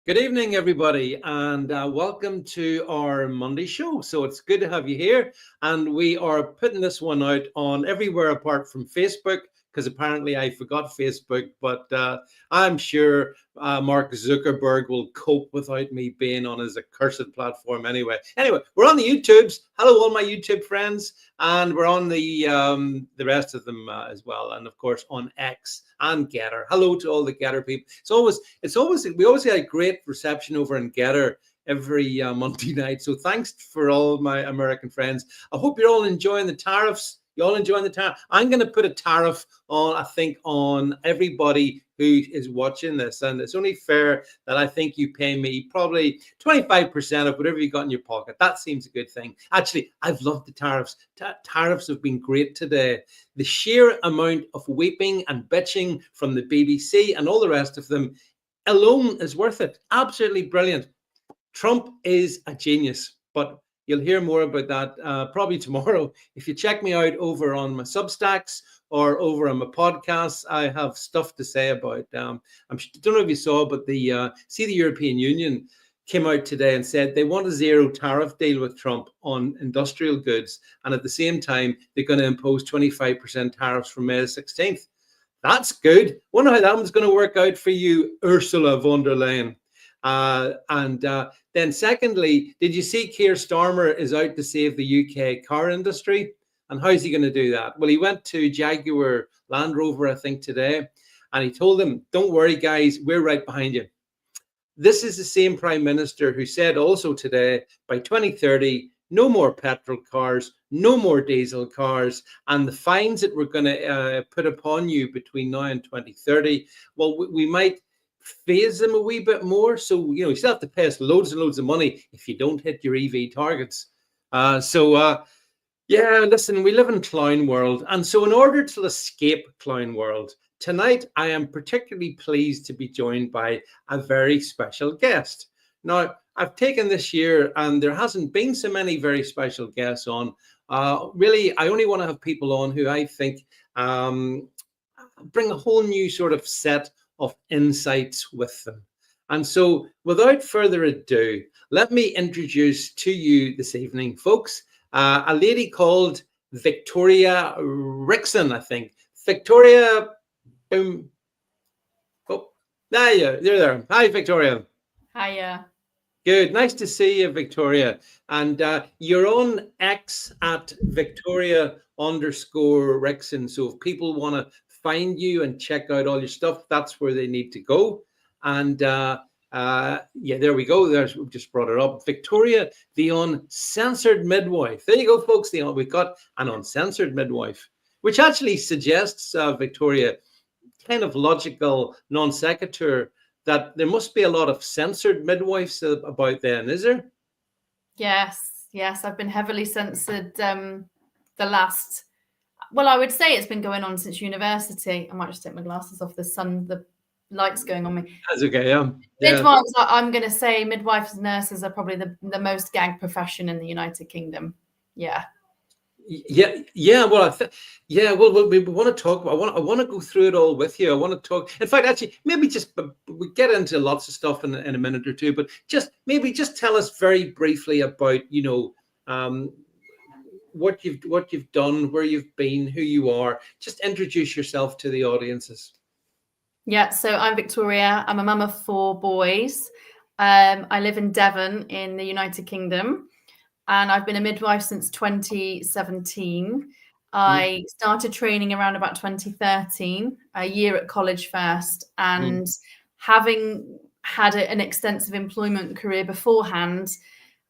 Good evening, everybody, and welcome to our Monday show. So it's good to have you here, and we are putting this one out on everywhere apart from Facebook, because apparently I forgot Facebook, but I'm sure Mark Zuckerberg will cope without me being on his accursed platform anyway. Anyway, we're on the YouTubes. Hello, all my YouTube friends, and we're on the rest of them as well, and of course on X and Getter. Hello to all the Getter people. We always get a great reception over in Getter every Monday night. So thanks for all my American friends. I hope you're all enjoying the tariffs. You all enjoying the tariff? I'm going to put a tariff on, I think, on everybody who is watching this, and it's only fair that I think you pay me probably 25% of whatever you got in your pocket. That seems a good thing. Actually, I've loved the tariffs. Tariffs have been great today. The sheer amount of weeping and bitching from the BBC and all the rest of them alone is worth it. Absolutely brilliant. Trump is a genius, but you'll hear more about that probably tomorrow. If you check me out over on my Substacks or over on my podcasts, I have stuff to say about. I don't know if you saw, but the European Union came out today and said they want a zero tariff deal with Trump on industrial goods, and at the same time they're going to impose 25% tariffs from May the 16th. That's good. Wonder how that one's going to work out for you, Ursula von der Leyen. Then secondly, did you see Keir Starmer is out to save the UK car industry? And how's he going to do that? Well, he went to Jaguar Land Rover, I think, today, and he told them, don't worry, guys, we're right behind you. This is the same prime minister who said also today, by 2030, no more petrol cars, no more diesel cars, and the fines that we're going to put upon you between now and 2030, well, we might phase them a wee bit more. So, you still have to pay us loads and loads of money if you don't hit your EV targets. Yeah, listen, we live in clown world. And so in order to escape clown world, tonight I am particularly pleased to be joined by a very special guest. Now, I've taken this year and there hasn't been so many very special guests on. Really, I only want to have people on who I think bring a whole new sort of set of insights with them. And so without further ado, let me introduce to you this evening, folks, a lady called Victoria Rixon, I think. Victoria, oh, you're there. Hi, Victoria. Hiya. Good. Nice to see you, Victoria. And you're on X at Victoria_Rixon. So if people want to find you and check out all your stuff, that's where they need to go. And yeah, there we go. We just brought it up. Victoria, the Uncensored Midwife. There you go, folks. We've got an Uncensored Midwife, which actually suggests, Victoria, kind of logical non sequitur, that there must be a lot of censored midwives about then, is there? Yes. I've been heavily censored I would say it's been going on since university. I might just take my glasses off. The light's going on me. That's okay, yeah. Midwives, I'm going to say midwives and nurses are probably the most gagged profession in the United Kingdom. Yeah. Well, we want to talk about. I want to go through it all with you. I want to talk. In fact, actually, maybe we get into lots of stuff in a minute or two, but just tell us very briefly about what you've done, where you've been, who you are. Just introduce yourself to the audiences. Yeah, so I'm Victoria. I'm a mum of 4 boys. I live in Devon in the United Kingdom, and I've been a midwife since 2017. I started training around about 2013, a year at college first, and having had an extensive employment career beforehand,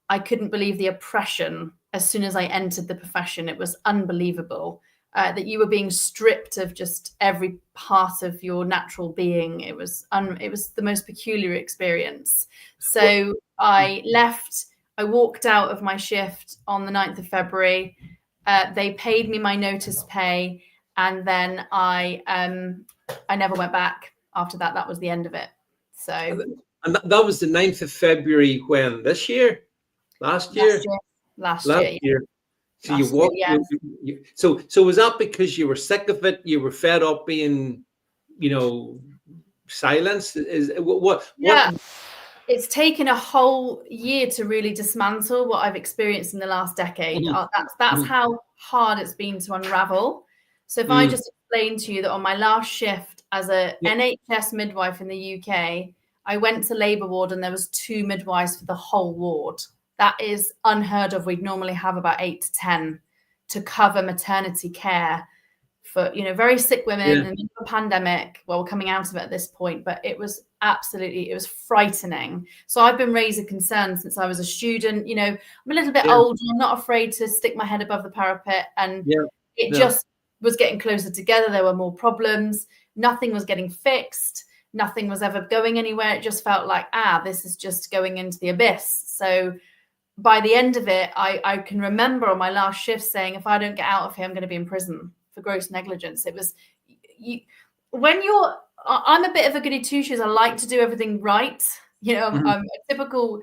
I couldn't believe the oppression as soon as I entered the profession. It was unbelievable that you were being stripped of just every part of your natural being. It was the most peculiar experience. So I left. I walked out of my shift on the 9th of February. They paid me my notice pay, and then I never went back after that. That was the end of it. So, and that was the 9th of February when? This year? Last year? Last year. So you walked. Yeah. So was that because you were sick of it? You were fed up being, silenced? Is what? Yeah. It's taken a whole year to really dismantle what I've experienced in the last decade. That's how hard it's been to unravel. So if I just explain to you that on my last shift as a NHS midwife in the UK, I went to labour ward and there was 2 midwives for the whole ward. That is unheard of. We'd normally have about 8 to 10 to cover maternity care for, you know, very sick women and the pandemic. Well, we're coming out of it at this point, but it was frightening. So I've been raising concern since I was a student. You know, I'm a little bit older. I'm not afraid to stick my head above the parapet. And it just was getting closer together. There were more problems. Nothing was getting fixed. Nothing was ever going anywhere. It just felt like, this is just going into the abyss. So by the end of it, I can remember on my last shift saying, if I don't get out of here, I'm going to be in prison for gross negligence. It was, I'm a bit of a goody two-shoes. I like to do everything right. You know, I'm a typical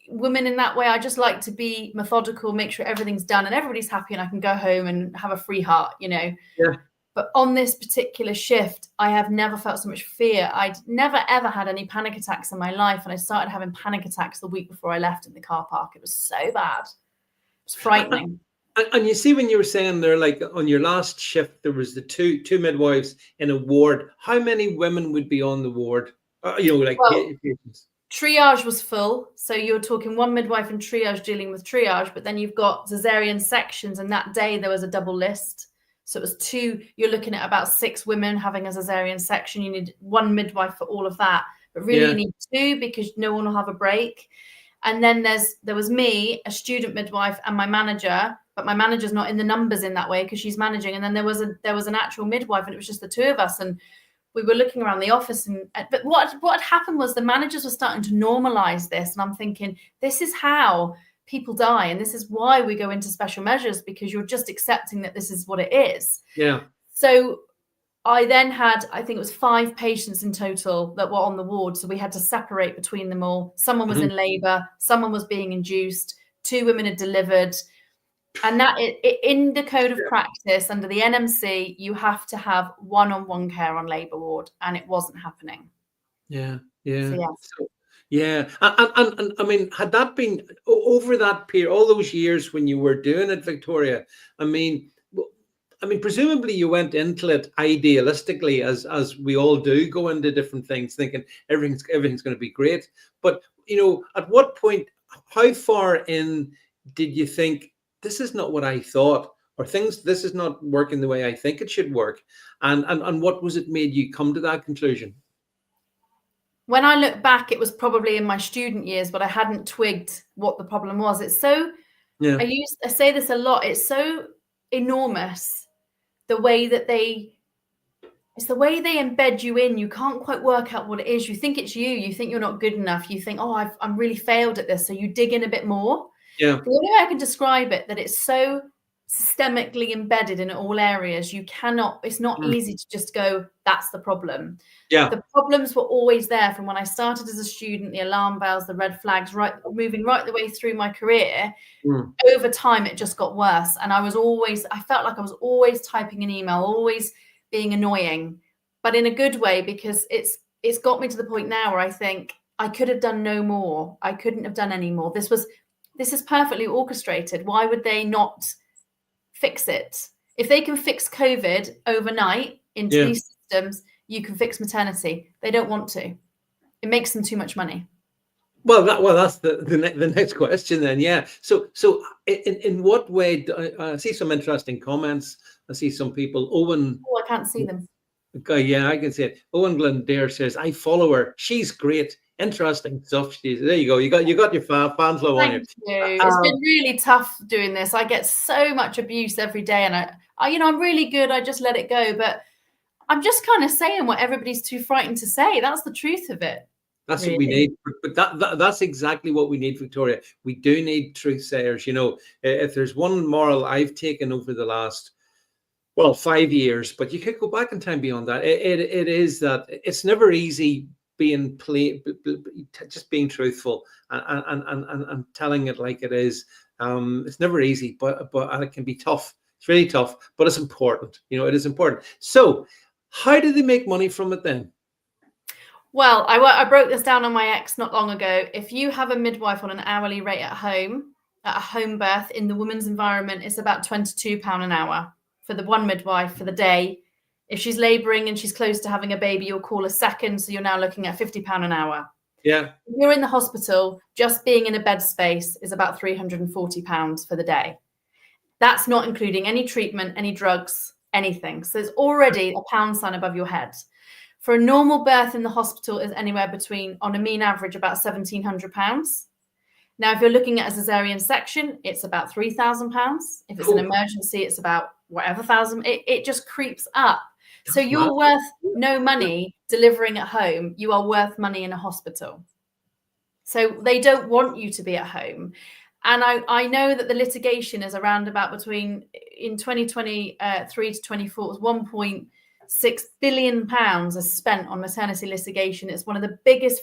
woman in that way. I just like to be methodical, make sure everything's done and everybody's happy and I can go home and have a free heart, you know. Yeah. But on this particular shift, I have never felt so much fear. I'd never, ever had any panic attacks in my life. And I started having panic attacks the week before I left in the car park. It was so bad. It was frightening. And you see, when you were saying there, like on your last shift, there was the two midwives in a ward. How many women would be on the ward? You know, like patients? Triage was full. So you're talking 1 midwife in triage dealing with triage, but then you've got cesarean sections. And that day there was a double list. So it was 2, you're looking at about 6 women having a cesarean section. You need 1 midwife for all of that, but really you need 2 because no one will have a break. And then there was me, a student midwife, and my manager, but my manager's not in the numbers in that way because she's managing. And then there was an actual midwife, and it was just the 2 of us. And we were looking around the office, but what had happened was the managers were starting to normalize this. And I'm thinking, this is how people die. And this is why we go into special measures, because you're just accepting that this is what it is. Yeah. So I then had, I think it was 5 patients in total that were on the ward. So we had to separate between them all. Someone was in labor, someone was being induced, 2 women had delivered. And that in the code of practice under the NMC, you have to have one-on-one care on labor ward, and it wasn't happening. Yeah. So, And I mean, had that been over that period, all those years when you were doing it, Victoria? I mean, presumably you went into it idealistically, as we all do, go into different things thinking everything's going to be great. But you know, at what point, how far in did you think, this is not what I thought, or this is not working the way I think it should work? And what was it made you come to that conclusion? When I look back, it was probably in my student years, but I hadn't twigged what the problem was. It's so, I say this a lot, it's so enormous, the way that it's the way they embed you in. You can't quite work out what it is. You think it's you think you're not good enough. You think, I'm really failed at this. So you dig in a bit more. Yeah. The only way I can describe it, that it's so systemically embedded in all areas. It's not easy to just go, that's the problem. Yeah. The problems were always there from when I started as a student, the alarm bells, the red flags, moving right the way through my career. Over time, it just got worse. And I felt like I was always typing an email, always being annoying, but in a good way, because it's got me to the point now where I think I could have done no more. I couldn't have done any more. This is perfectly orchestrated. Why would they not fix it? If they can fix COVID overnight into these systems, you can fix maternity. They don't want to. It makes them too much money. Well, that's the next question then. Yeah. So in what way? I see some interesting comments. I see some people. Owen. Oh, I can't see them. Yeah, I can see it. Owen Glendare says, I follow her. She's great. Interesting stuff. There you go. You got your fan flow on you. Thank you. It's been really tough doing this. I get so much abuse every day, and I'm really good. I just let it go, but I'm just kind of saying what everybody's too frightened to say. That's the truth of it. That's really what we need. But that's exactly what we need, Victoria. We do need truth sayers. You know, if there's one moral I've taken over the last 5 years, but you could go back in time beyond that. It is that it's never easy being just being truthful and telling it like it is. It's never easy, but it can be tough. It's really tough, but it's important. You know, it is important. So how do they make money from it then? Well, I broke this down on my ex not long ago. If you have a midwife on an hourly rate at a home birth in the woman's environment, it's about £22 an hour for the one midwife for the day. If she's labouring and she's close to having a baby, you'll call a second. So you're now looking at £50 an hour. Yeah. If you're in the hospital, just being in a bed space is about £340 for the day. That's not including any treatment, any drugs, anything. So there's already a pound sign above your head. For a normal birth in the hospital is anywhere between, on a mean average, about £1,700. Now, if you're looking at a cesarean section, it's about £3,000. If it's an emergency, it's about whatever thousand. It just creeps up. So you're worth no money delivering at home. You are worth money in a hospital. So they don't want you to be at home. And I know that the litigation is around about between, in 2023 to 24, it was £1.6 billion is spent on maternity litigation. It's one of the biggest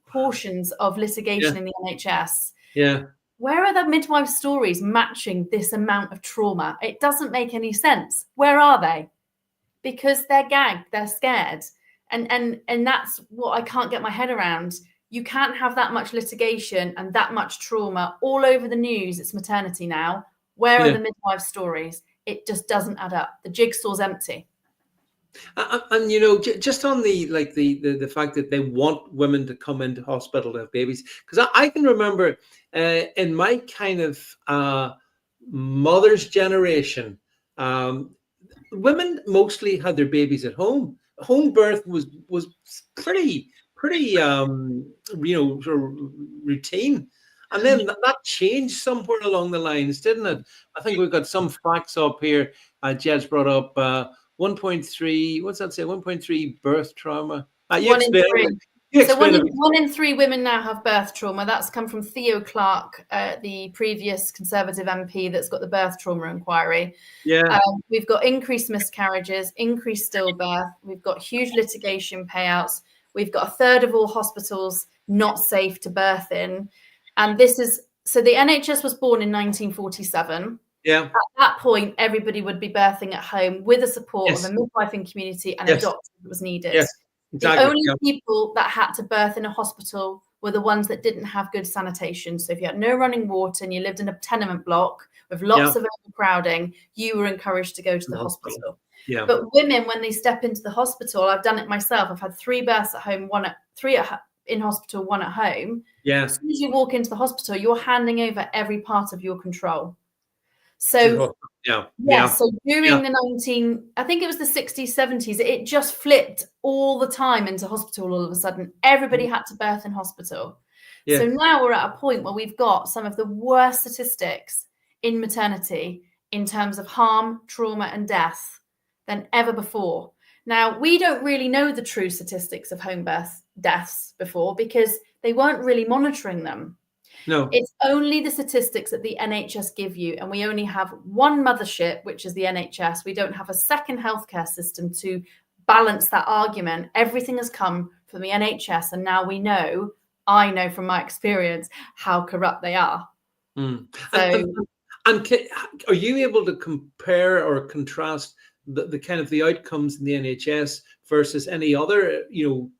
portions of litigation in the NHS. Yeah. Where are the midwife stories matching this amount of trauma? It doesn't make any sense. Where are they? Because they're gagged, they're scared. And that's what I can't get my head around. You can't have that much litigation and that much trauma all over the news. It's maternity now. Where are the midwife stories? It just doesn't add up. The jigsaw's empty. And just on the fact that they want women to come into hospital to have babies, because I can remember in my kind of mother's generation, women mostly had their babies at home. Home birth was pretty sort of routine. And then that changed somewhere along the lines, didn't it? I think we've got some facts up here. Jed's brought up 1.3, what's that say? 1.3 birth trauma. One in three. So one in three women now have birth trauma. That's come from Theo Clark, the previous Conservative MP that's got the birth trauma inquiry. Yeah. We've got increased miscarriages, increased stillbirth. We've got huge litigation payouts. We've got a third of all hospitals not safe to birth in. And this is, so the NHS was born in 1947. Yeah. At that point, everybody would be birthing at home with the support of a midwifing community and a doctor that was needed. Yes. Exactly. The only people that had to birth in a hospital were the ones that didn't have good sanitation. So if you had no running water and you lived in a tenement block with lots of overcrowding, you were encouraged to go to the hospital. Yeah. But women, when they step into the hospital, I've done it myself. I've had 3 births at home, three in hospital, 1 at home. Yeah. As soon as you walk into the hospital, you're handing over every part of your control. So so during the I think it was the 60s, 70s, it just flipped all the time into hospital all of a sudden. Everybody had to birth in hospital. Yeah. So now we're at a point where we've got some of the worst statistics in maternity in terms of harm, trauma, and death than ever before. Now, we don't really know the true statistics of home birth deaths before because they weren't really monitoring them. No. It's only the statistics that the NHS give you, and we only have one mothership, which is the NHS. We don't have a second healthcare system to balance that argument. Everything has come from the NHS, and now I know from my experience how corrupt they are. Mm. And are you able to compare or contrast the kind of the outcomes in the NHS versus any other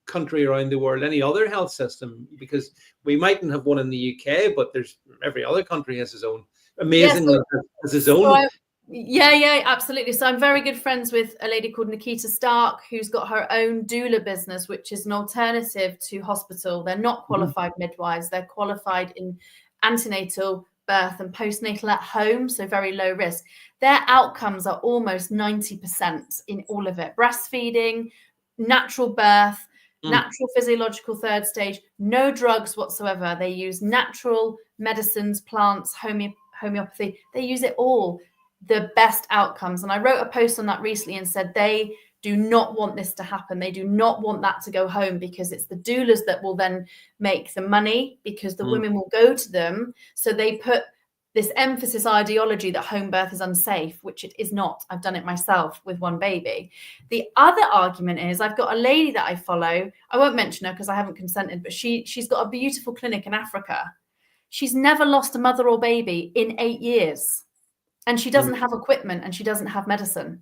country around the world, any other health system? Because we mightn't have one in the UK, but there's every other country has its own has its own. Yeah, absolutely. So I'm very good friends with a lady called Nikita Stark, who's got her own doula business, which is an alternative to hospital. They're not qualified midwives. They're qualified in antenatal, birth and postnatal at home, so very low risk. Their outcomes are almost 90% in all of it. Breastfeeding, natural birth, natural physiological third stage, no drugs whatsoever. They use natural medicines, plants, homeopathy. They use it all. The best outcomes. And I wrote a post on that recently and said they do not want this to happen. They do not want that to go home because it's the doulas that will then make the money because the women will go to them. So they put this emphasis ideology that home birth is unsafe, which it is not. I've done it myself with 1 baby. The other argument is I've got a lady that I follow. I won't mention her because I haven't consented, but she's got a beautiful clinic in Africa. She's never lost a mother or baby in 8 years. And she doesn't have equipment and she doesn't have medicine.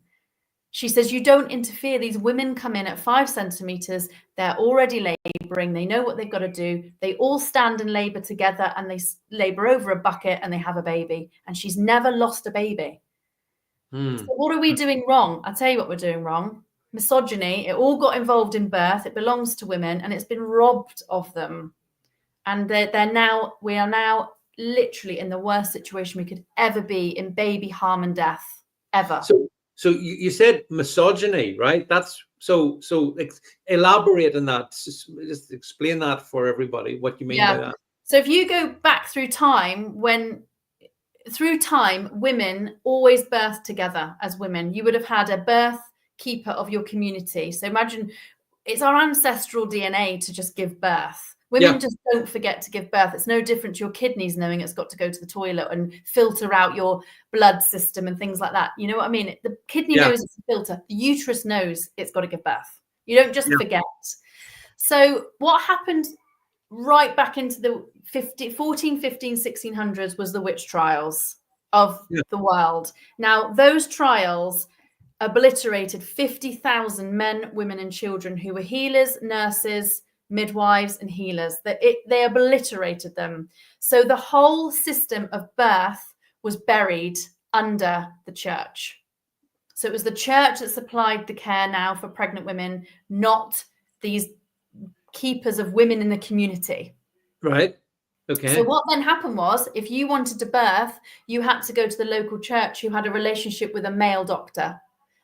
She says, you don't interfere. These women come in at 5 centimeters. They're already laboring. They know what they've got to do. They all stand and labor together, and they labor over a bucket, and they have a baby. And she's never lost a baby. So what are we doing wrong? I'll tell you what we're doing wrong. Misogyny. It all got involved in birth. It belongs to women, and it's been robbed of them. And we are now literally in the worst situation we could ever be, in baby harm and death, ever. So you said misogyny, right? That's so elaborate on that. Just explain that for everybody, what you mean by that. So if you go back through time, women always birthed together as women. You would have had a birth keeper of your community. So imagine, it's our ancestral DNA to just give birth. Women just don't forget to give birth. It's no different to your kidneys knowing it's got to go to the toilet and filter out your blood system and things like that. You know what I mean? The kidney knows it's a filter. The uterus knows it's got to give birth. You don't just forget. So what happened right back into the 14, 15, 1600s was the witch trials of the world. Now, those trials obliterated 50,000 men, women, and children who were healers, nurses, midwives, and healers. They obliterated them. So the whole system of birth was buried under the church. So it was the church that supplied the care now for pregnant women, not these keepers of women in the community. Right. Okay. So what then happened was, if you wanted to birth, you had to go to the local church who had a relationship with a male doctor.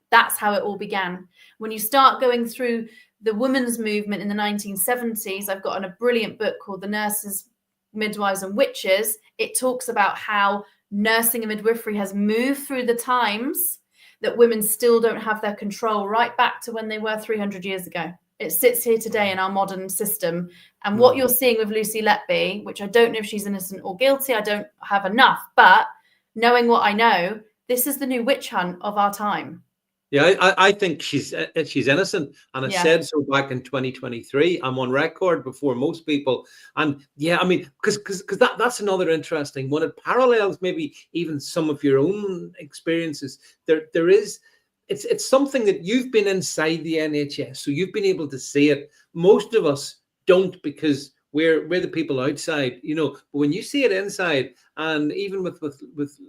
That's how it all began. When you start going through the women's movement in the 1970s, I've got a brilliant book called The Nurses, Midwives and Witches. It talks about how nursing and midwifery has moved through the times, that women still don't have their control, right back to when they were 300 years ago. It sits here today in our modern system. And what you're seeing with Lucy Letby, which I don't know if she's innocent or guilty, I don't have enough, but knowing what I know, this is the new witch hunt of our time. Yeah, I think she's innocent, and I said so back in 2023. I'm on record before most people, and I mean, because that's another interesting one. It parallels maybe even some of your own experiences. There is, it's something that you've been inside the NHS, so you've been able to see it. Most of us don't, because we're the people outside, you know. But when you see it inside, and even with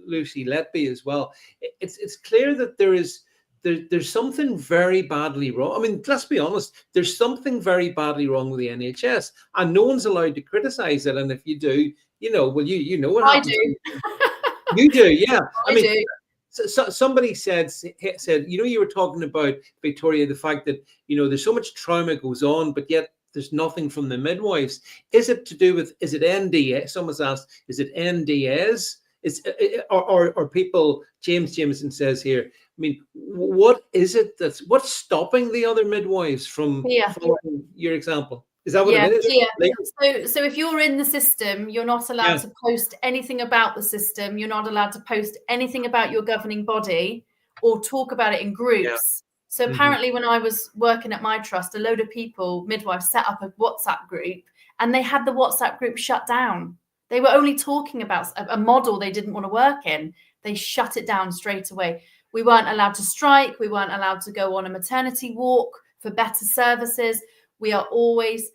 Lucy Letby as well, it's clear that there's something very badly wrong. I mean, let's be honest, there's something very badly wrong with the NHS, and no one's allowed to criticize it. And if you do, you know, well, you know what happens. I do. You do, yeah. I mean, do. So somebody said, you know, you were talking about, Victoria, the fact that, you know, there's so much trauma goes on, but yet there's nothing from the midwives. Is it to do with, is it NDA? Someone's asked, is it NDAs? Or people, James Jameson says here, I mean, what is it what's stopping the other midwives from following your example? Is that what it is? Yeah. So if you're in the system, you're not allowed to post anything about the system. You're not allowed to post anything about your governing body or talk about it in groups. Yeah. So apparently when I was working at my trust, a load of people, midwives, set up a WhatsApp group, and they had the WhatsApp group shut down. They were only talking about a model they didn't want to work in. They shut it down straight away. We weren't allowed to strike. We weren't allowed to go on a maternity walk for better services. We are always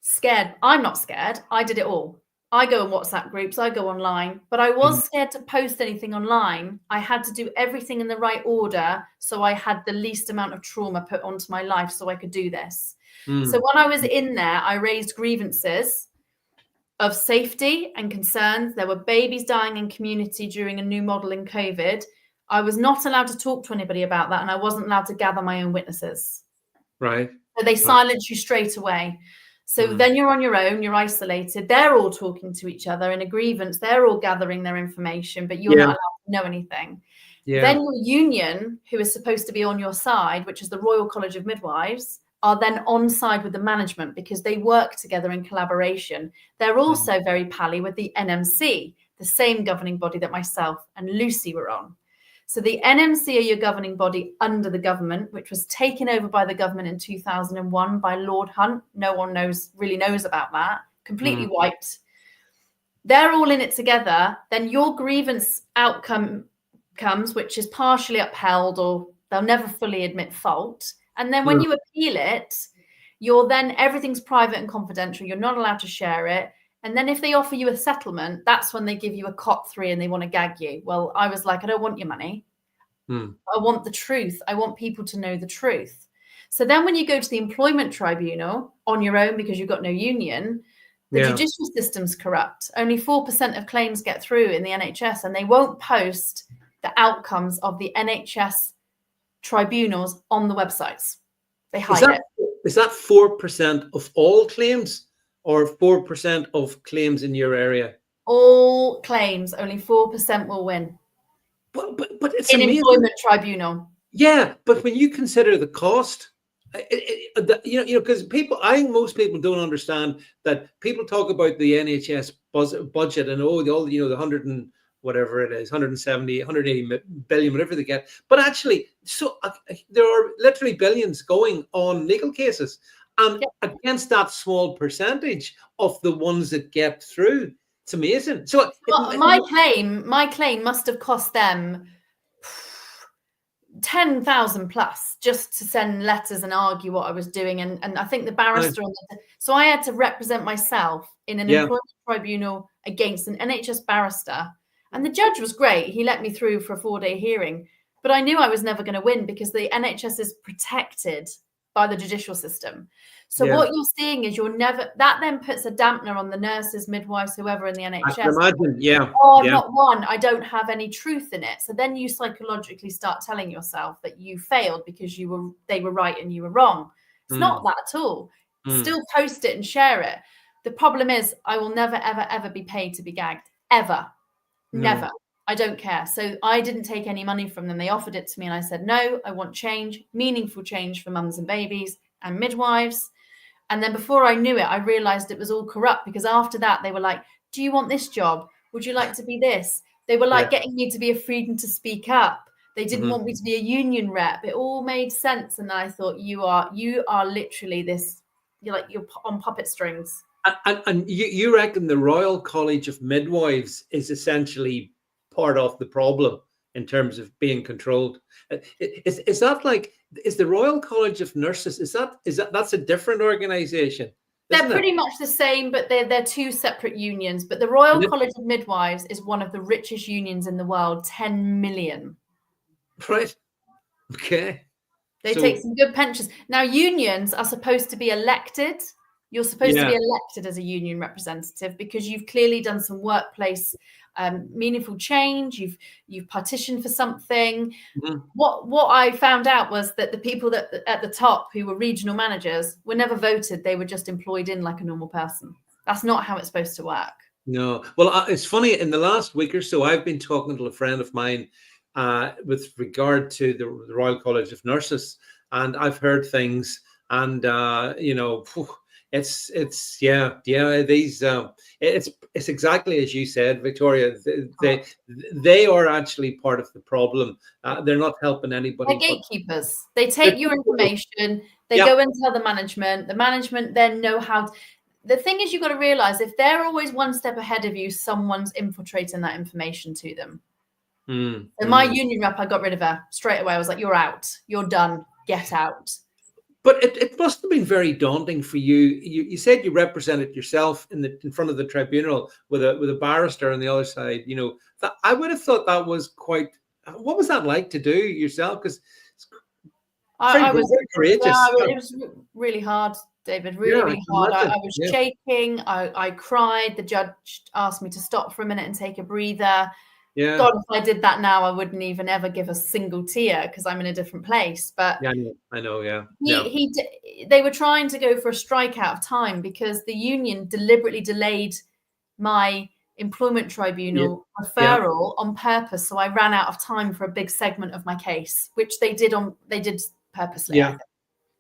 scared. I'm not scared. I did it all. I go in WhatsApp groups. I go online. But I was scared to post anything online. I had to do everything in the right order, so I had the least amount of trauma put onto my life so I could do this. So when I was in there, I raised grievances of safety and concerns. There were babies dying in community during a new model in COVID. I was not allowed to talk to anybody about that, and I wasn't allowed to gather my own witnesses. Right. So they silence you straight away. So then you're on your own, you're isolated. They're all talking to each other in a grievance. They're all gathering their information, but you're not allowed to know anything. Yeah. Then your union, who is supposed to be on your side, which is the Royal College of Midwives, are then on side with the management because they work together in collaboration. They're also very pally with the NMC, the same governing body that myself and Lucy were on. So the NMC are your governing body under the government, which was taken over by the government in 2001 by Lord Hunt. No one really knows about that. Completely wiped. They're all in it together. Then your grievance outcome comes, which is partially upheld or They'll never fully admit fault. And then when you appeal it, everything's private and confidential. You're not allowed to share it. And then if they offer you a settlement, that's when they give you a cot-3 and they want to gag you. Well, I was like, I don't want your money. I want the truth. I want people to know the truth. So then when you go to the employment tribunal on your own because you've got no union, the judicial system's corrupt. Only 4% of claims get through in the NHS, and they won't post the outcomes of the NHS tribunals on the websites. They hide it. Is that 4% of all claims or 4% of claims in your area? All claims, only 4% will win. But it's in amazing. Employment tribunal. Yeah, but when you consider the cost, because I think most people don't understand that people talk about the NHS budget and all the 100 and whatever it is, 170, 180 billion, whatever they get. But actually, there are literally billions going on legal cases, and against that small percentage of the ones that get through, it's amazing. So my claim must have cost them 10,000 plus just to send letters and argue what I was doing. And I think the barrister, so I had to represent myself in an employment tribunal against an NHS barrister. And the judge was great. He let me through for a 4-day hearing, but I knew I was never going to win because the NHS is protected by the judicial system. So what you're seeing is that then puts a dampener on the nurses, midwives, whoever in the NHS. I can imagine, I've not won. I don't have any truth in it. So then you psychologically start telling yourself that you failed because they were right and you were wrong. It's not that at all. Still post it and share it. The problem is I will never, ever, ever be paid to be gagged. Ever. Never. I don't care. So I didn't take any money from them. They offered it to me and I said, no, I want change, meaningful change for mums and babies and midwives. And then before I knew it, I realized it was all corrupt because after that, they were like, do you want this job? Would you like to be this? They were like getting me to be a freedom to speak up. They didn't want me to be a union rep. It all made sense. And I thought, you are literally this, you're on puppet strings. And you reckon the Royal College of Midwives is essentially part of the problem in terms of being controlled? Is the Royal College of Nurses, that's a different organization? They're pretty much the same, but they're two separate unions. But the Royal College of Midwives is one of the richest unions in the world, 10 million. Right. Okay. They take some good pensions. Now, unions are supposed to be elected. You're supposed to be elected as a union representative because you've clearly done some workplace meaningful change. You've partitioned for something. What I found out was that the people that at the top who were regional managers were never voted. They were just employed in like a normal person. That's not how it's supposed to work. No. Well, it's funny. In the last week or so, I've been talking to a friend of mine with regard to the Royal College of Nurses, and I've heard things, and it's exactly as you said, Victoria. They are actually part of the problem. They're not helping anybody. They're gatekeepers. They take your information. They go and tell the management. The management then know how. The thing is, you've got to realize if they're always one step ahead of you, someone's infiltrating that information to them. So my union rep, I got rid of her straight away. I was like, "You're out. You're done. Get out." But it must have been very daunting for you. You said you represented yourself in front of the tribunal with a barrister on the other side. I would have thought that was quite. What was that like to do yourself? Because I was very courageous. It was really hard, David. Really hard. I was shaking. I cried. The judge asked me to stop for a minute and take a breather. Yeah. God, if I did that now, I wouldn't even ever give a single tear because I'm in a different place. But I know. Yeah. They were trying to go for a strike out of time because the union deliberately delayed my employment tribunal referral on purpose. So I ran out of time for a big segment of my case, which they did purposely.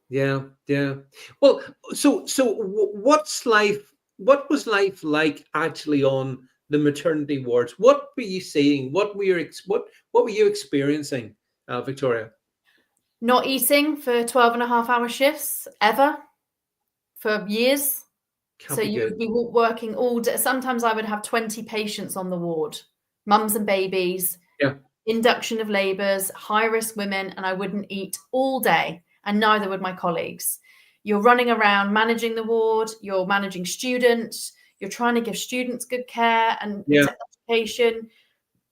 Yeah. Well, so what was life like actually on the maternity wards? What were you seeing? What were you experiencing, Victoria? Not eating for 12.5-hour shifts ever for years. So you would be working all day. Sometimes I would have 20 patients on the ward, mums and babies. Yeah. induction of labours, high-risk women, and I wouldn't eat all day, and neither would my colleagues. You're running around managing the ward, you're managing students, you're trying to give students good care and education,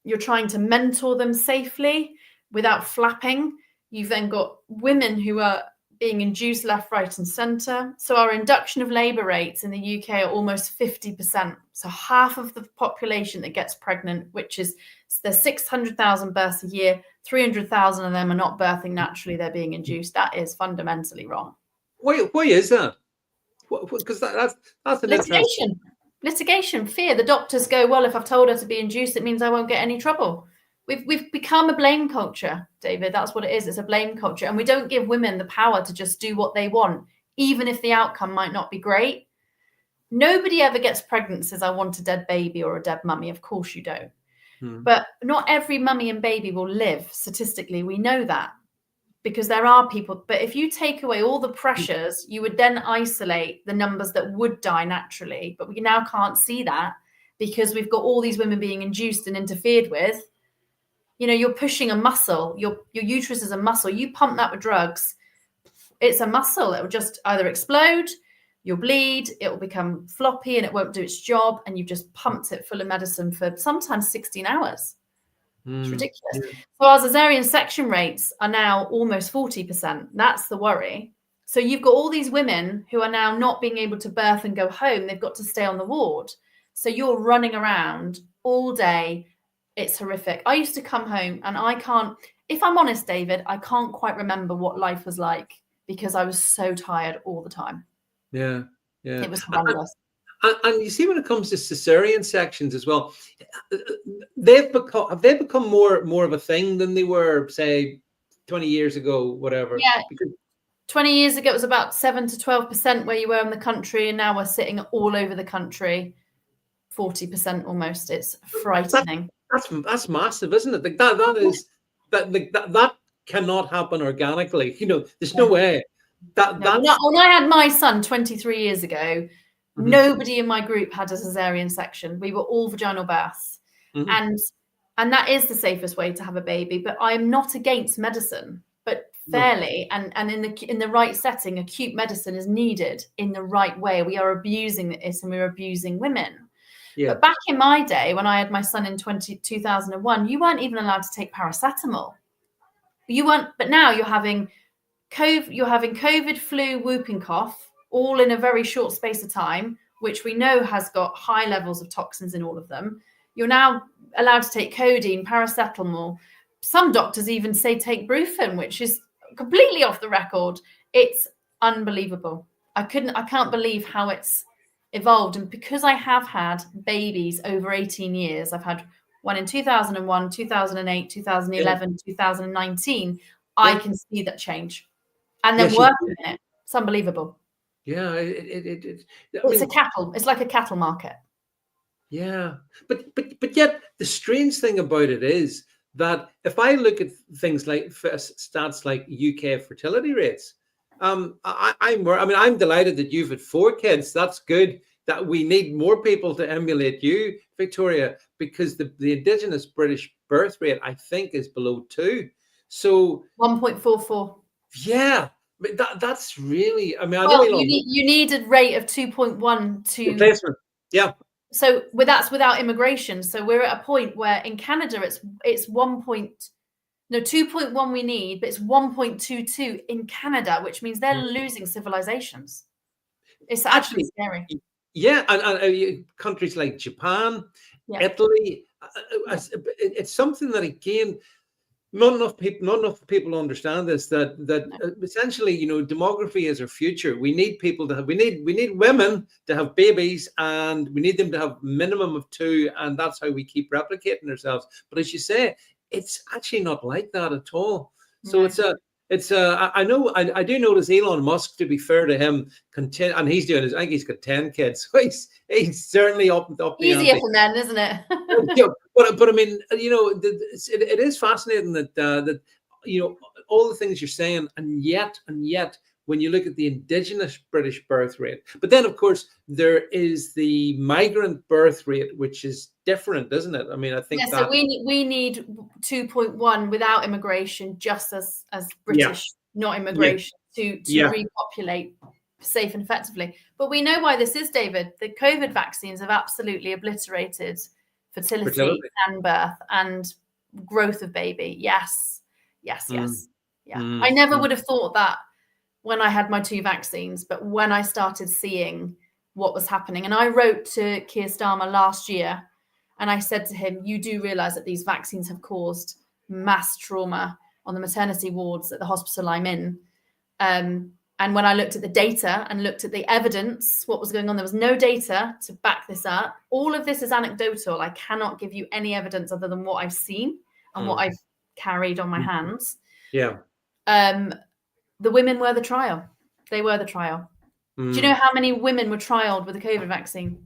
you're trying to mentor them safely without flapping. You've then got women who are being induced left, right, and centre. So our induction of labour rates in the UK are almost 50%. So half of the population that gets pregnant, which is there's 600,000 births a year, 300,000 of them are not birthing naturally, they're being induced. That is fundamentally wrong. Why is that? Because that's an litigation, fear. The doctors go, well, if I've told her to be induced, it means I won't get any trouble. We've become a blame culture, David. That's what it is. It's a blame culture. And we don't give women the power to just do what they want, even if the outcome might not be great. Nobody ever gets pregnant and says, I want a dead baby or a dead mummy. Of course you don't. But not every mummy and baby will live. Statistically, we know that, because there are people. But if you take away all the pressures, you would then isolate the numbers that would die naturally. But we now can't see that because we've got all these women being induced and interfered with. You know, you're pushing a muscle. Your uterus is a muscle. You pump that with drugs, it's a muscle. It will just either explode, you'll bleed, it will become floppy and it won't do its job. And you've just pumped it full of medicine for sometimes 16 hours. It's ridiculous. Yeah. So our cesarean section rates are now almost 40%. That's the worry. So you've got all these women who are now not being able to birth and go home. They've got to stay on the ward. So you're running around all day. It's horrific. I used to come home and I can't, if I'm honest, David, I can't quite remember what life was like because I was so tired all the time. Yeah. It was horrendous. And you see, when it comes to cesarean sections as well, have they become more of a thing than they were, say, 20 years ago, whatever? Yeah. Because 20 years ago, it was about 7 to 12% where you were in the country, and now we're sitting all over the country, 40% almost. It's frightening. That's massive, isn't it? That cannot happen organically. You know, there's no way. When I had my son 23 years ago, nobody in my group had a cesarean section. We were all vaginal births. And that is the safest way to have a baby. But I'm not against medicine, but fairly and in the right setting, acute medicine is needed in the right way. We are abusing this and we're abusing women. Yeah. But back in my day, when I had my son in 2001, you weren't even allowed to take paracetamol. You weren't, but now you're having COVID, flu, whooping cough, all in a very short space of time, which we know has got high levels of toxins in all of them. You're now allowed to take codeine, paracetamol. Some doctors even say take Brufen, which is completely off the record. It's unbelievable. I can't believe how it's evolved. And because I have had babies over 18 years, I've had one in 2001, 2008, 2011, 2019, I can see that change. And then working in it. It's unbelievable. Yeah. It's like a cattle market. Yeah. But yet the strange thing about it is that if I look at things like stats like UK fertility rates, I'm delighted that you've had 4 kids. That's good. That we need more people to emulate you, Victoria, because the indigenous British birth rate, I think, is below 2. So 1.44. Yeah, but that's really. I mean, you need a rate of 2.1 to replacement. Yeah. So that's without immigration. So we're at a point where in Canada it's 2.1 we need, but it's 1.22 in Canada, which means they're losing civilizations. It's actually scary. Yeah, and countries like Japan, Italy, it's something that again, not enough people understand this. That essentially, you know, demography is our future. We need people to have. We need women to have babies, and we need them to have minimum of 2, and that's how we keep replicating ourselves. But as you say, it's actually not like that at all. So I do notice Elon Musk, to be fair to him, and he's doing his. I think he's got 10 kids. So he's certainly up the easier for men, isn't it? But I mean, you know, it is fascinating that you know, all the things you're saying, and yet when you look at the indigenous British birth rate. But then, of course, there is the migrant birth rate, which is different, isn't it? I mean, I think so we need 2.1 without immigration, just as British, not immigration, to repopulate safe and effectively. But we know why this is, David. The COVID vaccines have absolutely obliterated fertility and birth and growth of baby. Yes. I never would have thought that when I had my 2 vaccines, but when I started seeing what was happening, and I wrote to Keir Starmer last year, and I said to him, you do realize that these vaccines have caused mass trauma on the maternity wards at the hospital I'm in. And when I looked at the data and looked at the evidence, what was going on, there was no data to back this up. All of this is anecdotal. I cannot give you any evidence other than what I've seen and what I've carried on my hands. Yeah. The women were the trial. They were the trial. Do you know how many women were trialed with the COVID vaccine?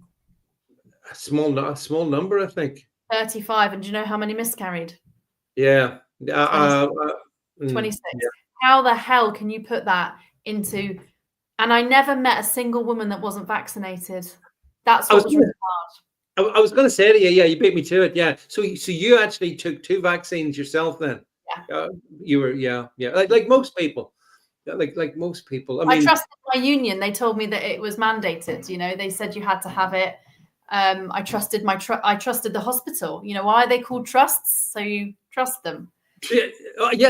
A small number, I think. 35. And do you know how many miscarried? Yeah. 26. Yeah. How the hell can you put that into? And I never met a single woman that wasn't vaccinated. That's what was really hard. I was going to say to you, you beat me to it. Yeah. So you actually took 2 vaccines yourself then? Yeah. You were, like most people. Like most people. I mean, I trusted my union. They told me that it was mandated. They said you had to have it. I trusted I trusted the hospital. Why are they called trusts? So you trust them. Yeah,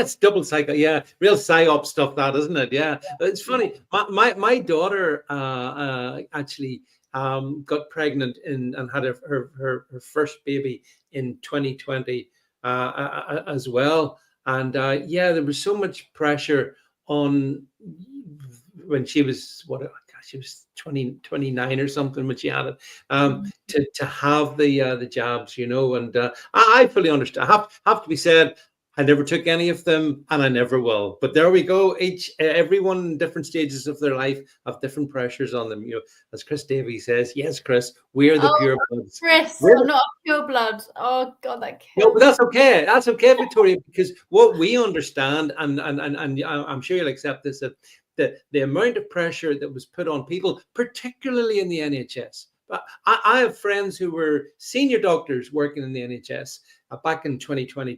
it's double cycle. Yeah, real psyop stuff, that, isn't it? Yeah. It's funny. My daughter actually got pregnant and had her first baby in 2020 as well. And there was so much pressure on when she was she was 29 or something when she had it, to have the jabs, and I fully understand. Have to be said, I never took any of them, and I never will. But there we go. Everyone in different stages of their life have different pressures on them. As Chris Davies says, yes, Chris, we're the pure bloods. Chris, I'm not a pure blood. Oh God, that kills. No, but that's okay. That's okay, Victoria, because what we understand, and I'm sure you'll accept this, that the amount of pressure that was put on people, particularly in the NHS. I have friends who were senior doctors working in the NHS back in 2020,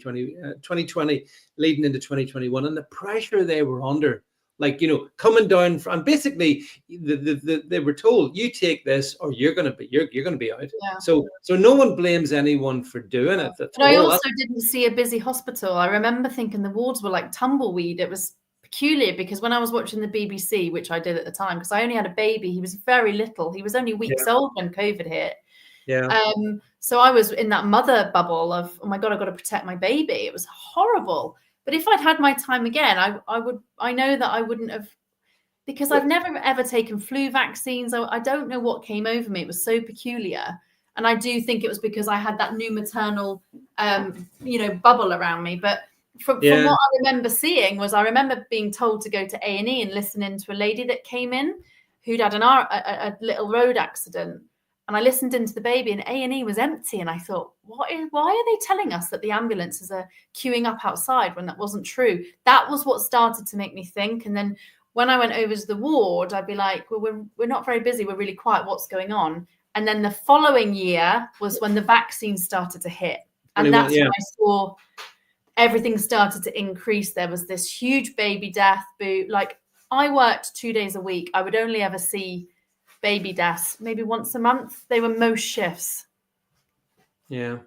leading into 2021, and the pressure they were under, coming down from, basically they were told, you take this or you're going to be out. Yeah. So no one blames anyone for doing it. But I also didn't see a busy hospital. I remember thinking the wards were like tumbleweed. It was peculiar because when I was watching the BBC, which I did at the time, because I only had a baby, he was very little. He was only weeks old when COVID hit. Yeah. So I was in that mother bubble of, oh my God, I've got to protect my baby. It was horrible. But if I'd had my time again, I know that I wouldn't have, because I've never ever taken flu vaccines. I don't know what came over me. It was so peculiar. And I do think it was because I had that new maternal, bubble around me. But from what I remember seeing I remember being told to go to A&E and listening to a lady that came in who'd had a little road accident. And I listened into the baby and A&E was empty. And I thought, why are they telling us that the ambulances are queuing up outside when that wasn't true? That was what started to make me think. And then when I went over to the ward, I'd be like, well, we're not very busy. We're really quiet. What's going on? And then the following year was when the vaccine started to hit. And that's when I saw everything started to increase. There was this huge baby death boom. Like, I worked 2 days a week. I would only ever see baby deaths maybe once a month. They were most shifts. Yeah.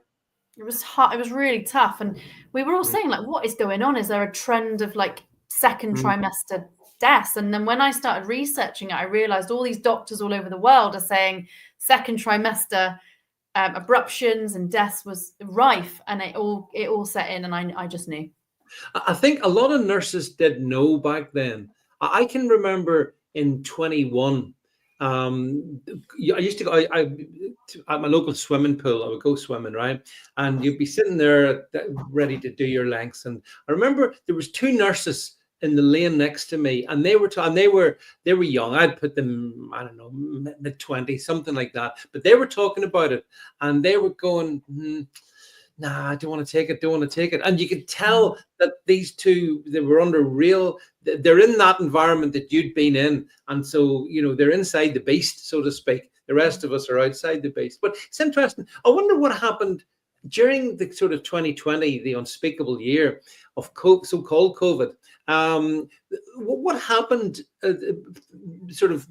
It was hard. It was really tough. And we were all saying, like, what is going on? Is there a trend of like second trimester deaths? And then when I started researching it, I realized all these doctors all over the world are saying second trimester abruptions and deaths was rife, and it all set in, and I just knew. I think a lot of nurses did know back then. I can remember in 21, I used to go at my local swimming pool. I would go swimming, right? And you'd be sitting there ready to do your lengths. And I remember there was 2 nurses in the lane next to me, and they were young. I'd put them, I don't know, mid-20s, something like that. But they were talking about it, and they were going, nah, I don't want to take it, don't want to take it. And you could tell that these two, they were under they're in that environment that you'd been in. And so, they're inside the beast, so to speak. The rest of us are outside the beast. But it's interesting. I wonder what happened during the sort of 2020, the unspeakable year of so-called COVID. What happened, sort of,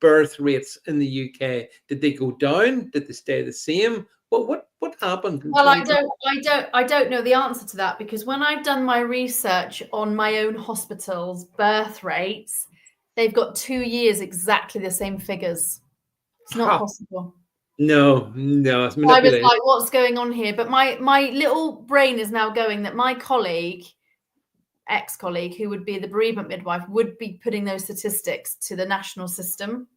birth rates in the UK? Did they go down? Did they stay the same? What happened? Well, I don't know the answer to that, because when I've done my research on my own hospital's birth rates, they've got 2 years exactly the same figures. It's not possible. No, it's manipulated. I was like, what's going on here? But my little brain is now going that my ex-colleague, who would be the bereavement midwife, would be putting those statistics to the national system.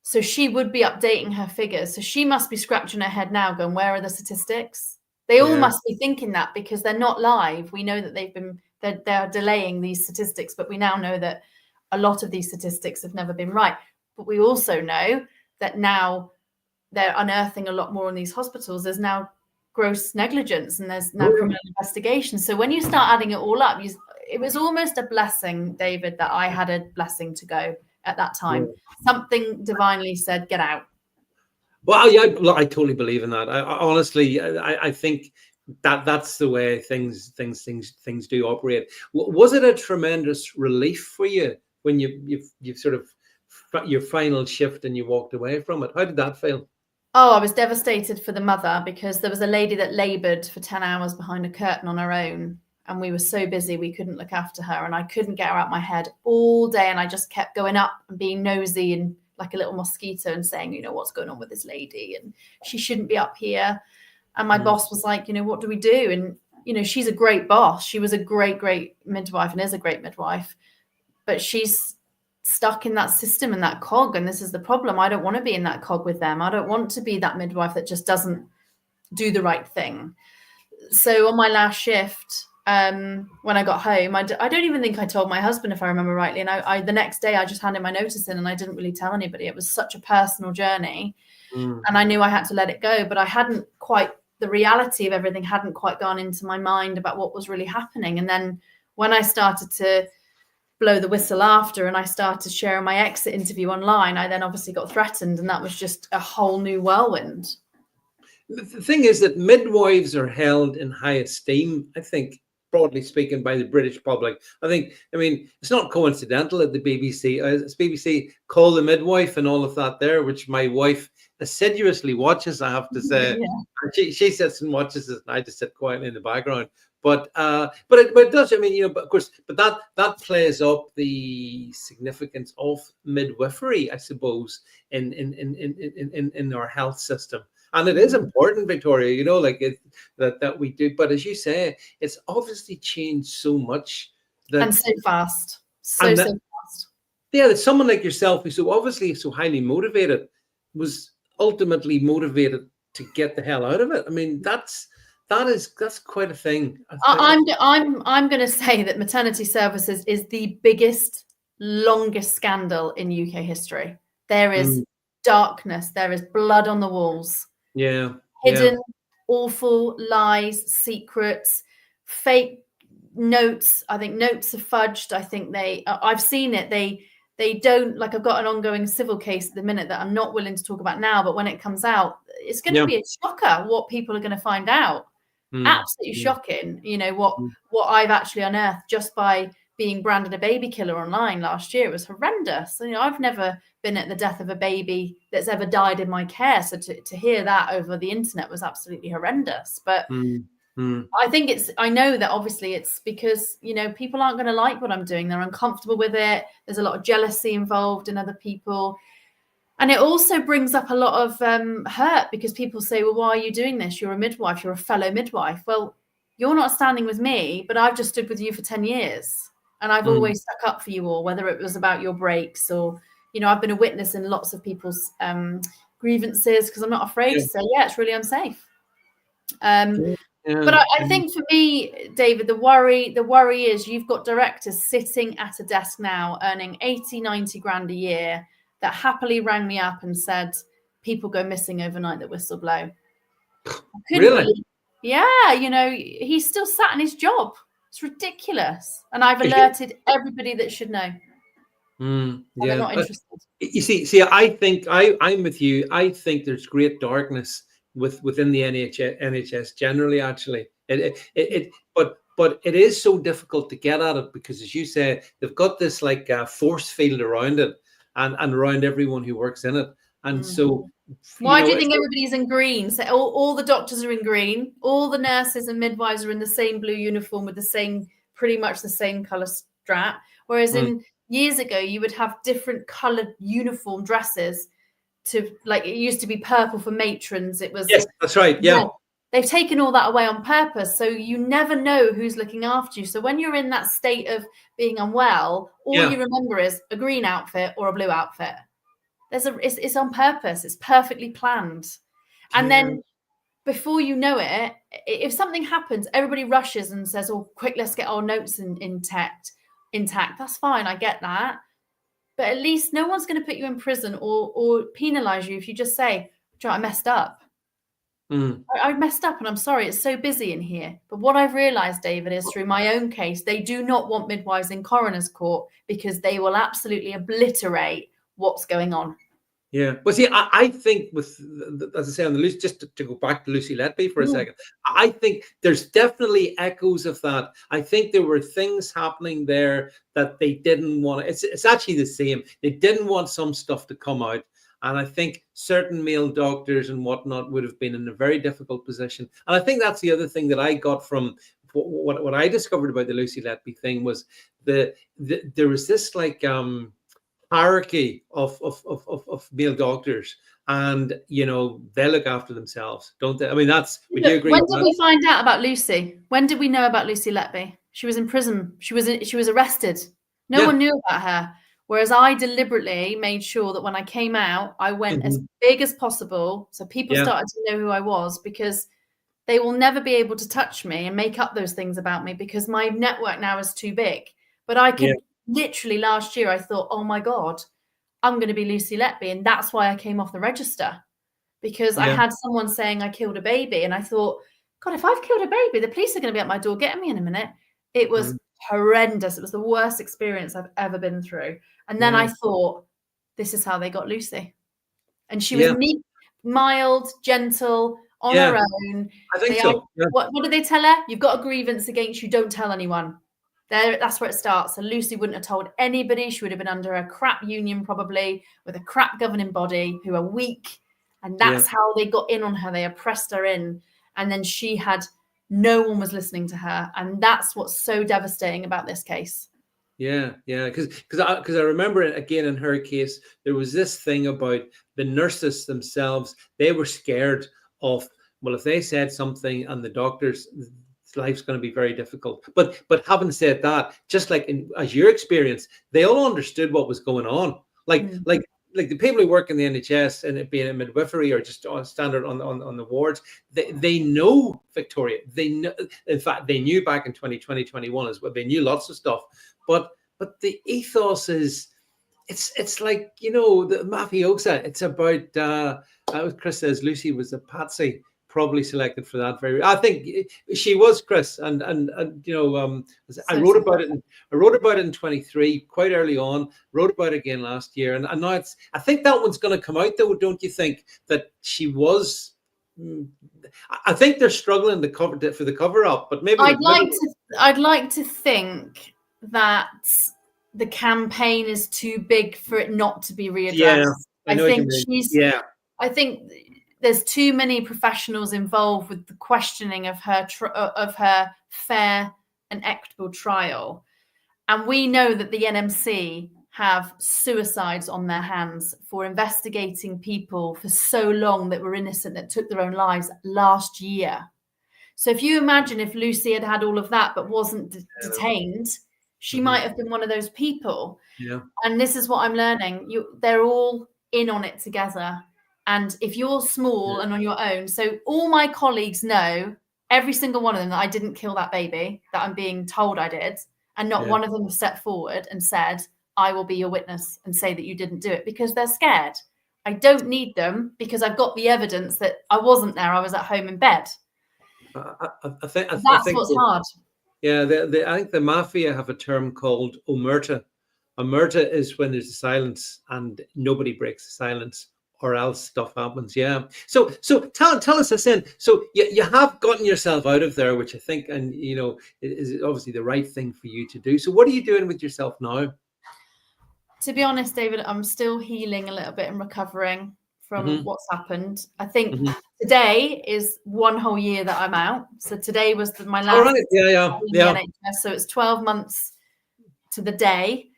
So she would be updating her figures. So she must be scratching her head now going, where are the statistics? They all must be thinking that, because they're not live. We know that they're delaying these statistics, but we now know that a lot of these statistics have never been right. But we also know that now they're unearthing a lot more in these hospitals. There's now gross negligence and there's now criminal investigation. So when you start adding it all up, it was almost a blessing, David, that I had a blessing to go at that time. Something divinely said, get out. Well, yeah, I totally believe in that. I honestly, I think that's the way things do operate. Was it a tremendous relief for you when you sort of your final shift and you walked away from it? How did that feel? Oh, I was devastated for the mother, because there was a lady that laboured for 10 hours behind a curtain on her own. And we were so busy, we couldn't look after her. And I couldn't get her out of my head all day. And I just kept going up and being nosy and like a little mosquito and saying, what's going on with this lady? And she shouldn't be up here. And my boss was like, what do we do? And, she's a great boss. She was a great, great midwife and is a great midwife. But she's stuck in that system and that cog. And this is the problem. I don't want to be in that cog with them. I don't want to be that midwife that just doesn't do the right thing. So on my last shift, when I got home, I don't even think I told my husband, if I remember rightly. And the next day I just handed my notice in and I didn't really tell anybody. It was such a personal journey and I knew I had to let it go, but the reality of everything hadn't quite gone into my mind about what was really happening. And then when I started to blow the whistle after and I started sharing my exit interview online, I then obviously got threatened, and that was just a whole new whirlwind. The thing is that midwives are held in high esteem, I think, broadly speaking, by the British public. I mean, it's not coincidental that the BBC Call the Midwife and all of that there, which my wife assiduously watches, I have to say. Yeah. She sits and watches it, and I just sit quietly in the background. But it does. I mean, but of course, but that plays up the significance of midwifery, I suppose, in our health system. And it is important, Victoria, that we do. But as you say, it's obviously changed so much. And so fast. So fast. Yeah, that someone like yourself, who's so obviously so highly motivated, was ultimately motivated to get the hell out of it. I mean, that's quite a thing. I'm going to say that maternity services is the biggest, longest scandal in UK history. There is darkness. There is blood on the walls. Yeah. Hidden, awful lies, secrets, fake notes. I think notes are fudged. I think I've seen it. They don't, like, I've got an ongoing civil case at the minute that I'm not willing to talk about now, but when it comes out, it's going to be a shocker what people are going to find out. Absolutely shocking. What I've actually unearthed just by being branded a baby killer online last year. It was horrendous. I've never been at the death of a baby that's ever died in my care. So to hear that over the internet was absolutely horrendous. But I think I know that obviously it's because, people aren't going to like what I'm doing. They're uncomfortable with it. There's a lot of jealousy involved in other people. And it also brings up a lot of hurt, because people say, well, why are you doing this? You're a midwife. You're a fellow midwife. Well, you're not standing with me, but I've just stood with you for 10 years. And I've always stuck up for you all, whether it was about your breaks or, I've been a witness in lots of people's grievances, because I'm not afraid to say, it's really unsafe. But I think for me, David, the worry is you've got directors sitting at a desk now earning 80, 90 grand a year that happily rang me up and said, people go missing overnight that whistle blow. Couldn't Really? believe. Yeah, he's still sat in his job. It's ridiculous. And I've Is he? alerted everybody that should know. And they're Yeah. not interested. You see, I think I'm with you. I think there's great darkness within the NHS generally. Actually, but it is so difficult to get at it because, as you say, they've got this like force field around it and around everyone who works in it, and so Why do you think everybody's in green? So all the doctors are in green. All the nurses and midwives are in the same blue uniform with pretty much the same color strap. Whereas years ago, you would have different colored uniform dresses it used to be purple for matrons. It was, yes, that's right. Yeah. They've taken all that away on purpose. So you never know who's looking after you. So when you're in that state of being unwell, all you remember is a green outfit or a blue outfit. It's on purpose. It's perfectly planned. And then before you know it, if something happens, everybody rushes and says, "Oh, quick, let's get our notes intact." That's fine. I get that. But at least no one's going to put you in prison or penalize you if you just say, "I messed up. I messed up and I'm sorry. It's so busy in here." But what I've realized, David, is through my own case, they do not want midwives in coroner's court because they will absolutely obliterate what's going on. Yeah. Well, see, I think as I say, on the Lucy, just to go back to Lucy Letby for a second, I think there's definitely echoes of that. I think there were things happening there that they didn't want. It's actually the same. They didn't want some stuff to come out. And I think certain male doctors and whatnot would have been in a very difficult position. And I think that's the other thing that I got from what I discovered about the Lucy Letby thing was there was this like hierarchy of male doctors, and they look after themselves, don't they? I mean, would you agree? When did we find out about Lucy? When did we know about Lucy Letby? She was in prison. She was arrested. No one knew about her. Whereas I deliberately made sure that when I came out, I went as big as possible, so people started to know who I was, because they will never be able to touch me and make up those things about me because my network now is too big. But I could literally last year, I thought, oh my God, I'm going to be Lucy Letby. And that's why I came off the register, because I had someone saying I killed a baby. And I thought, God, if I've killed a baby, the police are going to be at my door getting me in a minute. It was horrendous. It was the worst experience I've ever been through. And then I thought, this is how they got Lucy. And she was meek, mild, gentle, on her own. I think so. What did they tell her? You've got a grievance against you. Don't tell anyone. That's where it starts. So Lucy wouldn't have told anybody. She would have been under a crap union, probably, with a crap governing body who are weak. And that's how they got in on her. They oppressed her in. And then no one was listening to her. And that's what's so devastating about this case. Yeah. Because I remember it again in her case, there was this thing about the nurses themselves. They were scared of, well, if they said something and the doctors, life's going to be very difficult. But having said that, just like as your experience, they all understood what was going on. Like the people who work in the NHS and it being a midwifery or just on standard on the wards, they know, Victoria. They know. In fact, they knew back in 2020, 21 as well. They knew lots of stuff. But the ethos is, it's like, the mafiosa. It's about Chris says Lucy was a patsy, probably selected for that I think she was, Chris, and I wrote about it in 23, quite early on, wrote about it again last year, and now I think that one's going to come out, though, don't you think, that she was? I think they're struggling for the cover up, but maybe I'd like to think that the campaign is too big for it not to be readdressed. I think there's too many professionals involved with the questioning of her fair and equitable trial. And we know that the NMC have suicides on their hands for investigating people for so long that were innocent, that took their own lives last year. So if you imagine if Lucy had all of that but wasn't detained, she might have been one of those people. Yeah. And this is what I'm learning. They're all in on it together. And if you're small and on your own, so all my colleagues know, every single one of them, that I didn't kill that baby, that I'm being told I did. And not one of them has stepped forward and said, I will be your witness and say that you didn't do it, because they're scared. I don't need them because I've got the evidence that I wasn't there. I was at home in bed. I think That's what's hard. Yeah, I think the mafia have a term called omerta. Omerta is when there's a silence and nobody breaks the silence, or else stuff happens. Yeah. So tell us this then. So you have gotten yourself out of there, which I think, and is obviously the right thing for you to do. So what are you doing with yourself now? To be honest, David, I'm still healing a little bit and recovering from what's happened. I think today is 1 whole year that I'm out. So today was my last. All right. Yeah. NHS, so it's 12 months to the day.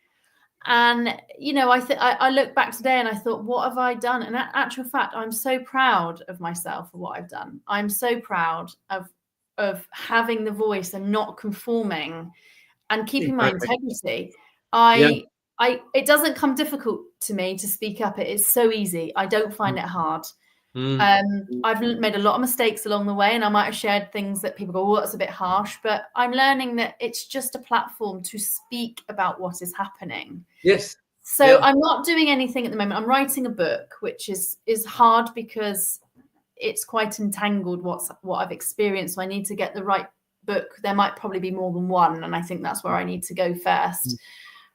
And, I look back today and I thought, what have I done? And in actual fact, I'm so proud of myself for what I've done. I'm so proud of having the voice and not conforming and keeping my integrity. It doesn't come difficult to me to speak up. It is so easy. I don't find it hard. I've made a lot of mistakes along the way, and I might have shared things that people go, "Oh, that's a bit harsh." But I'm learning that it's just a platform to speak about what is happening. Yes. So I'm not doing anything at the moment. I'm writing a book, which is hard because it's quite entangled what I've experienced. So I need to get the right book. There might probably be more than one, and I think that's where I need to go first.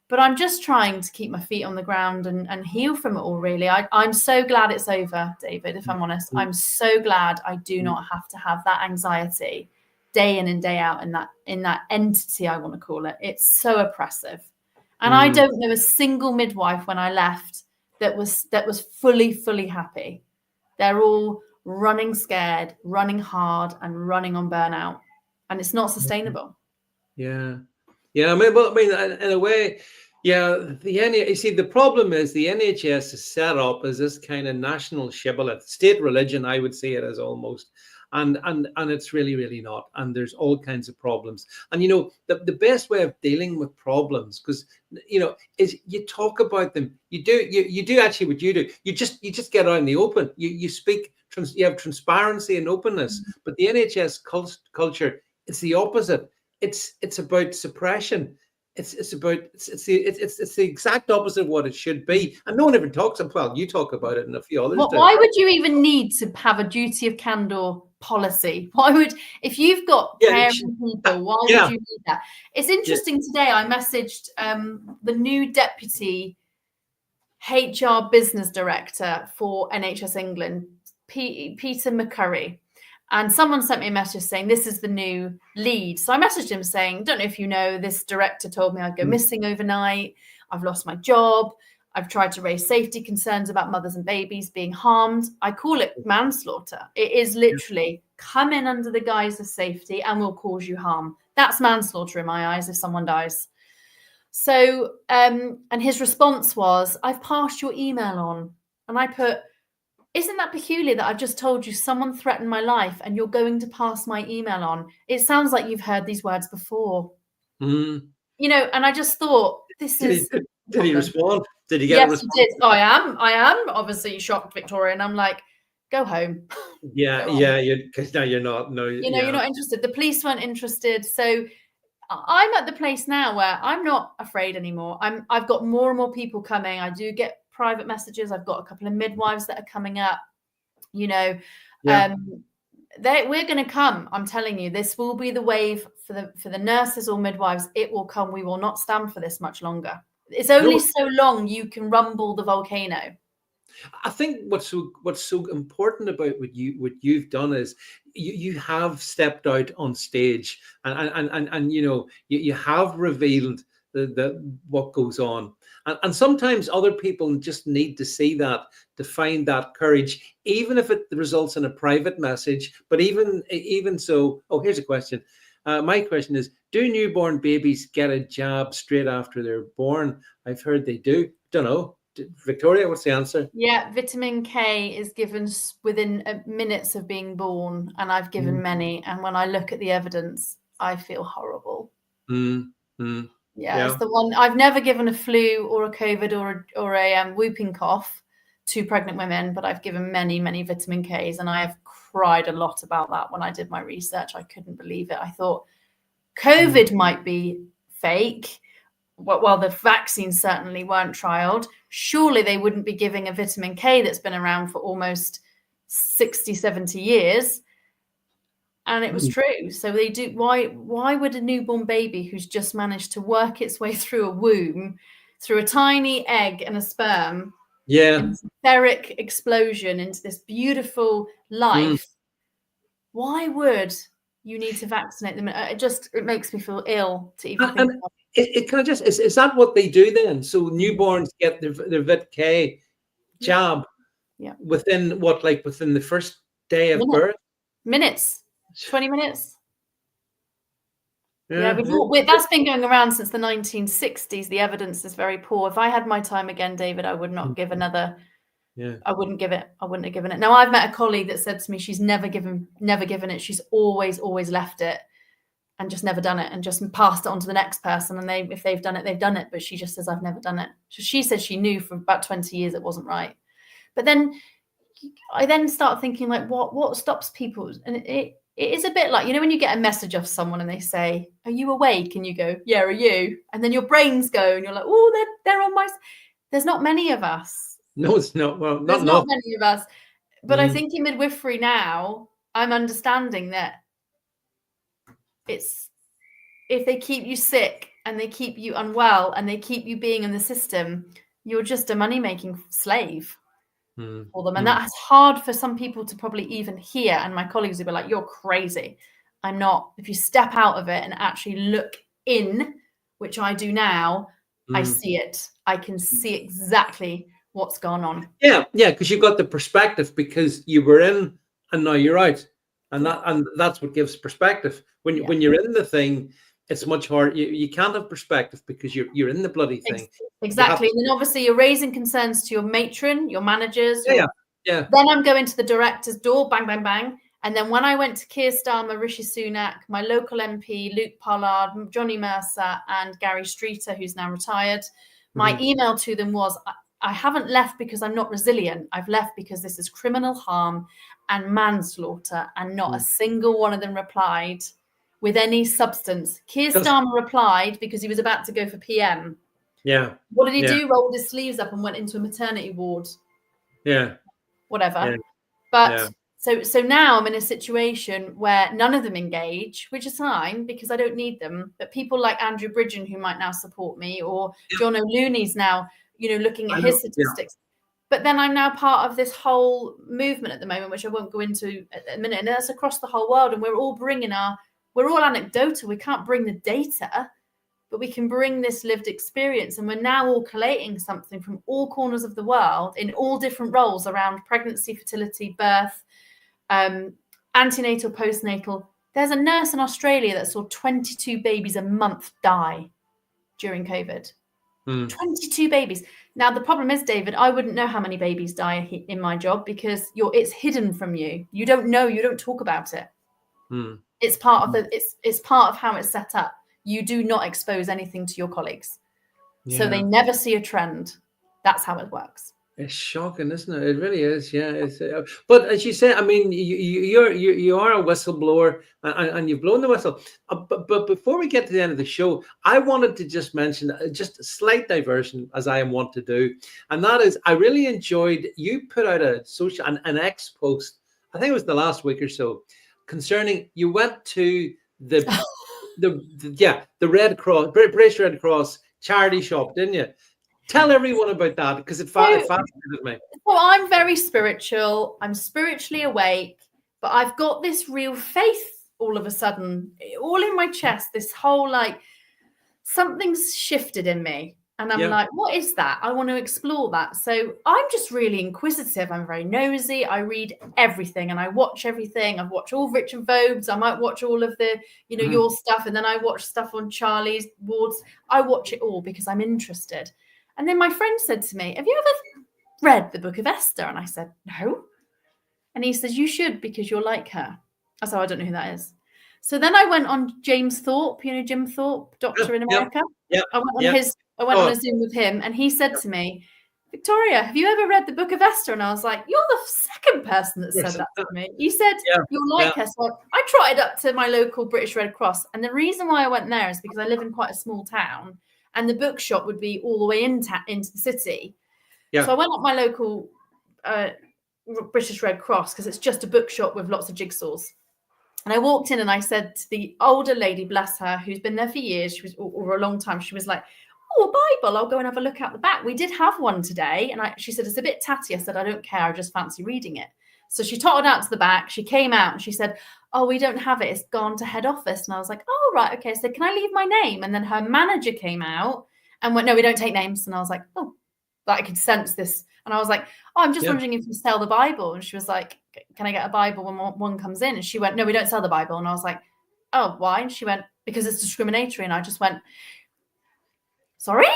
But I'm just trying to keep my feet on the ground and heal from it all, really. I'm so glad it's over, David, if I'm honest. I'm so glad I do not have to have that anxiety day in and day out in that entity, I want to call it. It's so oppressive. And I don't know a single midwife when I left that was fully happy. They're all running scared, running hard, and running on burnout. And it's not sustainable. Yeah. I mean, in a way, yeah. You see, the problem is the NHS is set up as this kind of national shibboleth, state religion. I would say it as almost, and it's really not. And there's all kinds of problems. And the best way of dealing with problems, because is you talk about them. You do actually what you do. You just get out in the open. You speak. You have transparency and openness. But the NHS culture, it's the opposite. It's about suppression. It's the exact opposite of what it should be, and no one ever talks about. Well, you talk about it, and a few others. Why would you even need to have a duty of candor policy? Why would, if you've got caring people, why would you need that? It's interesting. Today I messaged the new deputy HR business director for NHS England, Peter McCurry. And someone sent me a message saying, this is the new lead. So I messaged him saying, don't know if you know, this director told me I'd go missing overnight. I've lost my job. I've tried to raise safety concerns about mothers and babies being harmed. I call it manslaughter. It is literally come in under the guise of safety and will cause you harm. That's manslaughter in my eyes if someone dies. So, and his response was, I've passed your email on. And I put, isn't that peculiar that I've just told you someone threatened my life and you're going to pass my email on? It sounds like you've heard these words before. And I just thought, Did he respond? Did he get a response? Yes, he did. I am obviously shocked, Victoria. And I'm like, go home. Because now you're not. No, you're not interested. The police weren't interested. So I'm at the place now where I'm not afraid anymore. I've got more and more people coming. I do get private messages. I've got a couple of midwives that are coming up. We're going to come. I'm telling you, this will be the wave for the nurses or midwives. It will come. We will not stand for this much longer. It's only so long you can rumble the volcano. I think what's so important about what you've done is you have stepped out on stage and you have revealed the what goes on. And sometimes other people just need to see that, to find that courage, even if it results in a private message. But even so, here's a question. My question is, do newborn babies get a jab straight after they're born? I've heard they do. Don't know. Victoria, what's the answer? Yeah, vitamin K is given within minutes of being born, and I've given many. And when I look at the evidence, I feel horrible. Yeah, it's the one. I've never given a flu or a COVID or a whooping cough to pregnant women, but I've given many vitamin Ks, and I have cried a lot about that when I did my research. I couldn't believe it. I thought COVID might be fake. well, the vaccines certainly weren't trialed. Surely they wouldn't be giving a vitamin K that's been around for almost 60, 70 years. And it was true. So they do. Why would a newborn baby who's just managed to work its way through a womb, through a tiny egg and a sperm, an etheric explosion into this beautiful life, why would you need to vaccinate them? It makes me feel ill to even think about it kind of just is that what they do then? So newborns get their Vit K jab within within the first day of birth? Minutes, 20 minutes. That's been going around since the 1960s. The evidence is very poor. If I had my time again, David, I would not give another. I wouldn't give it. I wouldn't have given it. Now, I've met a colleague that said to me she's never given it. She's always left it and just never done it and just passed it on to the next person. And if they've done it, they've done it. But she just says, I've never done it. So she said she knew for about 20 years it wasn't right. But then I then start thinking, like, what stops people? And it is a bit like, you know, when you get a message off someone and they say, are you awake? And you go, yeah, are you? And then your brains go and you're like, oh, they're on my... There's not many of us. No, it's not. Well, there's not many of us. But I think in midwifery now, I'm understanding that it's, if they keep you sick and they keep you unwell and they keep you being in the system, you're just a money-making slave for them. And that's hard for some people to probably even hear. And my colleagues would be like, you're crazy. I'm not. If you step out of it and actually look in, which I do now, I see it. I can see exactly what's gone on. Yeah, because you've got the perspective because you were in and now you're out. And that's what gives perspective. When you're in the thing, it's much harder. You can't have perspective because you're in the bloody thing. Exactly. And then obviously you're raising concerns to your matron, your managers. Yeah. Then I'm going to the director's door, bang, bang, bang. And then when I went to Keir Starmer, Rishi Sunak, my local MP, Luke Pollard, Johnny Mercer, and Gary Streeter, who's now retired, my email to them was, I haven't left because I'm not resilient. I've left because this is criminal harm and manslaughter, and not a single one of them replied with any substance. Keir Starmer replied because he was about to go for PM. Yeah. What did he do? Rolled his sleeves up and went into a maternity ward. Yeah. Whatever. But so now I'm in a situation where none of them engage, which is fine because I don't need them. But people like Andrew Bridgen, who might now support me, or John O'Looney's now, looking at his statistics. But then I'm now part of this whole movement at the moment, which I won't go into at the minute. And that's across the whole world. And we're all anecdotal. We can't bring the data, but we can bring this lived experience. And we're now all collating something from all corners of the world in all different roles around pregnancy, fertility, birth, antenatal, postnatal. There's a nurse in Australia that saw 22 babies a month die during COVID. 22 babies. Now, the problem is, David, I wouldn't know how many babies die in my job because it's hidden from you. You don't know. You don't talk about it. It's part of it's part of how it's set up. You do not expose anything to your colleagues. So they never see a trend. That's how it works. It's shocking, isn't it? It really is. Yeah. But as you say, I mean, you are a whistleblower and you've blown the whistle. But before we get to the end of the show, I wanted to just mention just a slight diversion, as I am wont to do, and that is I really enjoyed you put out an X post. I think it was the last week or so, concerning you went to the Red Cross, British Red Cross charity shop, didn't you? Tell everyone about that because it fascinated me. Well, I'm very spiritual. I'm spiritually awake, but I've got this real faith all of a sudden, all in my chest. This whole something's shifted in me. And I'm like, what is that? I want to explore that. So I'm just really inquisitive. I'm very nosy. I read everything and I watch everything. I've watched all Richard Vobes. I might watch all of the, your stuff. And then I watch stuff on Charlie's wards. I watch it all because I'm interested. And then my friend said to me, have you ever read the Book of Esther? And I said, no. And he says, you should because you're like her. I said, I don't know who that is. So then I went on James Thorpe, Jim Thorpe, doctor in America. I went on a Zoom with him and he said to me, Victoria, have you ever read the Book of Esther? And I was like, you're the second person that said that to me. He said, you're like her. So I trotted up to my local British Red Cross. And the reason why I went there is because I live in quite a small town. and the bookshop would be all the way into the city. Yeah. So I went up my local British Red Cross, because it's just a bookshop with lots of jigsaws. And I walked in and I said to the older lady, bless her, who's been there for years, she was or a long time, she was like, "Oh, a Bible, I'll go and have a look out the back. We did have one today." And she said, "It's a bit tatty." I said, "I don't care, I just fancy reading it." So she totted out to the back. She came out and she said, "Oh, we don't have it. It's gone to head office." And I was like, "Oh, right, okay." So can I leave my name? And then her manager came out and went, "No, we don't take names." And I was like, "Oh," but I could sense this. And I was like, "Oh, I'm just wondering if you sell the Bible." And she was like, "Can I get a Bible when one comes in?" And she went, "No, we don't sell the Bible." And I was like, "Oh, why?" And she went, "Because it's discriminatory." And I just went, "Sorry?"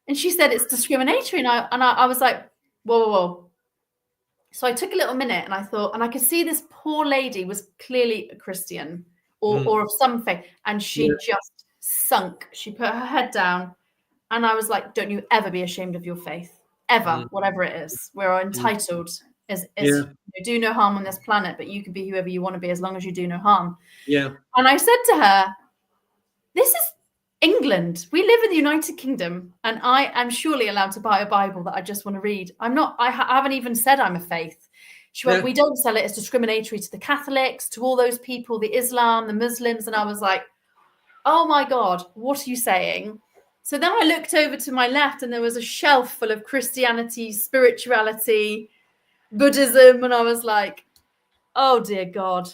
And she said, "It's discriminatory." And I was like, whoa, whoa, whoa. So I took a little minute and I thought, and I could see this poor lady was clearly a Christian or of some faith. And she just sunk. She put her head down. And I was like, "Don't you ever be ashamed of your faith. Ever, whatever it is. We're entitled as do no harm on this planet, but you can be whoever you want to be as long as you do no harm." Yeah. And I said to her, "This is England. We live in the United Kingdom, and I am surely allowed to buy a Bible that I just want to read. I'm not, I haven't even said I'm a faith." She went, "We don't sell it. It's discriminatory to the Catholics, to all those people, the Islam, the Muslims." And I was like, "Oh my God, what are you saying?" So then I looked over to my left and there was a shelf full of Christianity, spirituality, Buddhism. And I was like, oh dear God.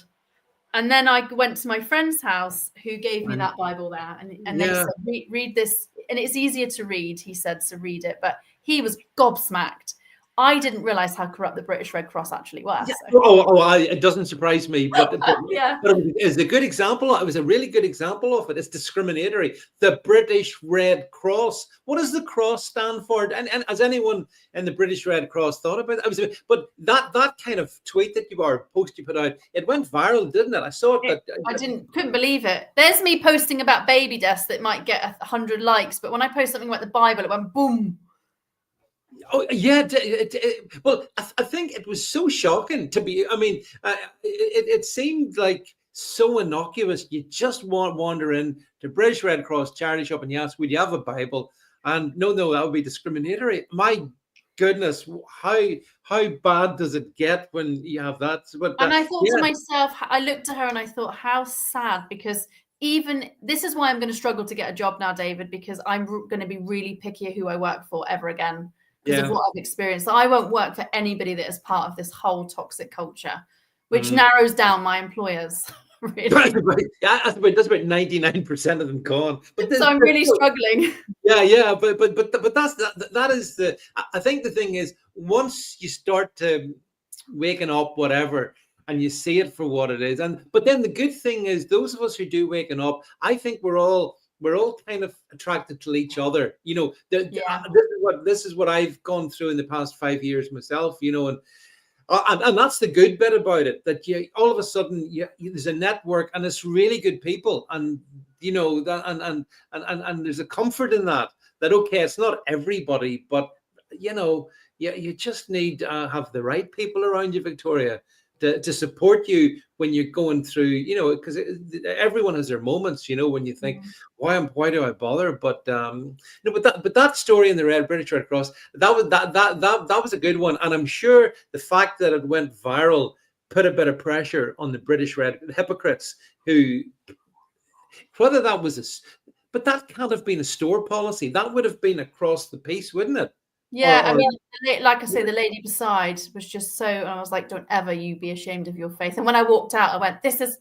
And then I went to my friend's house who gave me that Bible there. And they said, read this. And it's easier to read, he said, so read it. But he was gobsmacked. I didn't realize how corrupt the British Red Cross actually was. Yeah. So. It doesn't surprise me, but Yeah. But it was a good example. It was a really good example of it. It's discriminatory. The British Red Cross. What does the cross stand for? And has anyone in the British Red Cross thought about it? But that kind of tweet that post you put out, it went viral, didn't it? I saw it. Couldn't believe it. There's me posting about baby deaths that might get 100 likes, but when I post something about the Bible, it went boom. Oh yeah, well, I think it was so shocking to be. I mean, it seemed like so innocuous. You just wander in to British Red Cross charity shop and you ask, "Would you have a Bible?" And no, that would be discriminatory. My goodness, how bad does it get when you have that? But and I thought to myself, I looked at her and I thought, how sad, because even this is why I'm going to struggle to get a job now, David, because I'm going to be really picky who I work for ever again. Because of what I've experienced. So I won't work for anybody that is part of this whole toxic culture, which narrows down my employers. Really. That's about 99% of them gone. But so I'm really struggling. Yeah, but that is the. I think the thing is, once you start to waking up, whatever, and you see it for what it is, but then the good thing is, those of us who do waking up, I think we're all kind of attracted to each other. You know, this is what I've gone through in the past 5 years myself, you know, and that's the good bit about it, that all of a sudden there's a network and it's really good people, and you know that, and there's a comfort in that okay, it's not everybody, but you know, you just need to have the right people around you, Victoria, to support you when you're going through, you know, because everyone has their moments, you know, when you think, why do I bother? But no, but that story in the British Red Cross, that was a good one, and I'm sure the fact that it went viral put a bit of pressure on the British hypocrites, who, whether that was but that can't have been a store policy. That would have been across the piece, wouldn't it? Yeah, I mean, like I say, the lady beside was just so, and I was like, "Don't ever you be ashamed of your faith." And when I walked out, I went, "This is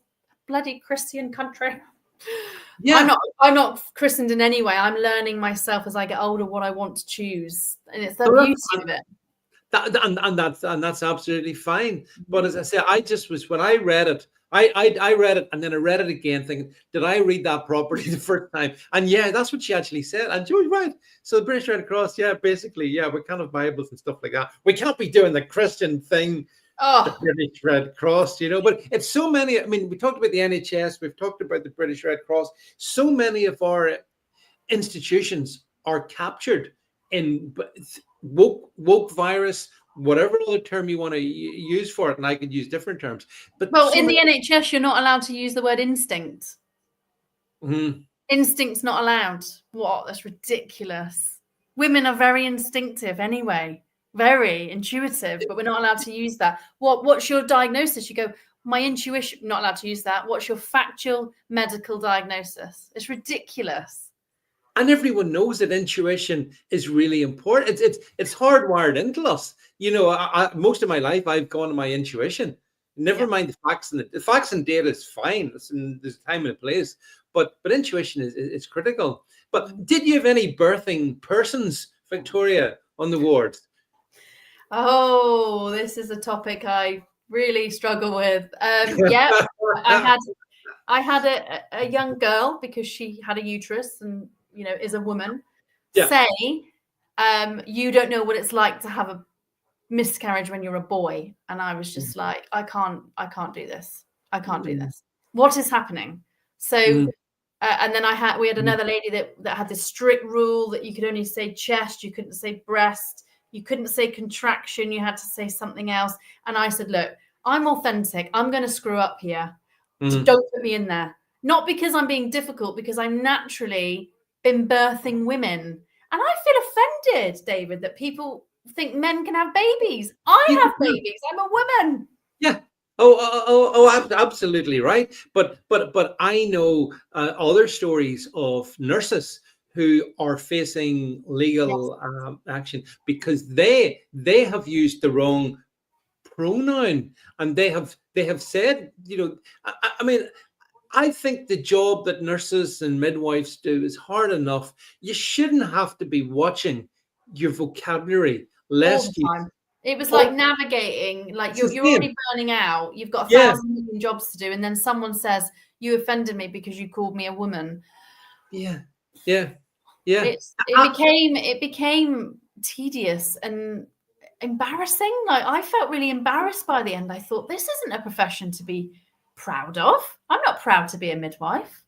bloody Christian country." Yeah, I'm not christened in any way. I'm learning myself as I get older what I want to choose, and it's the beauty of it. That's absolutely fine. But as I say, I just was, when I read it, I read it and then I read it again, thinking, did I read that properly the first time? And yeah, that's what she actually said. And Joey's right. So the British Red Cross, basically, we can't have Bibles and stuff like that. We can't be doing the Christian thing. The British Red Cross, you know, but it's so many. I mean, we talked about the NHS, we've talked about the British Red Cross. So many of our institutions are captured in woke virus, whatever other term you want to use for it, and I could use different terms. But in the NHS, you're not allowed to use the word instinct. Instinct's not allowed. What? That's ridiculous. Women are very instinctive anyway, very intuitive, but we're not allowed to use that. What's your diagnosis? You go, my intuition, not allowed to use that. What's your factual medical diagnosis? It's ridiculous. And everyone knows that intuition is really important. It's hardwired into us. You know, most of my life I've gone to my intuition. Never mind the facts, and the facts and data is fine. There's time and a place, but intuition is critical. But did you have any birthing persons, Victoria, on the ward? Oh, this is a topic I really struggle with. Yeah, I had a young girl, because she had a uterus and, you know, is a woman, say, you don't know what it's like to have a miscarriage when you're a boy. And I was just like, I can't do this. I can't do this. What is happening? So, and then we had another lady that had this strict rule that you could only say chest, you couldn't say breast, you couldn't say contraction, you had to say something else. And I said, look, I'm authentic. I'm going to screw up here. Don't put me in there. Not because I'm being difficult, because I'm naturally been birthing women. And I feel offended, David, that people think men can have babies. I have babies. I'm a woman. Yeah. Oh, absolutely right. But I know other stories of nurses who are facing legal action because they have used the wrong pronoun, and they have said, you know, I mean, I think the job that nurses and midwives do is hard enough. You shouldn't have to be watching your vocabulary lest you. It was like navigating, like you're already burning out. You've got 1,000 million jobs to do, and then someone says, you offended me because you called me a woman. Yeah. It became tedious and embarrassing. Like, I felt really embarrassed by the end. I thought, this isn't a profession to be proud of. I'm not proud to be a midwife.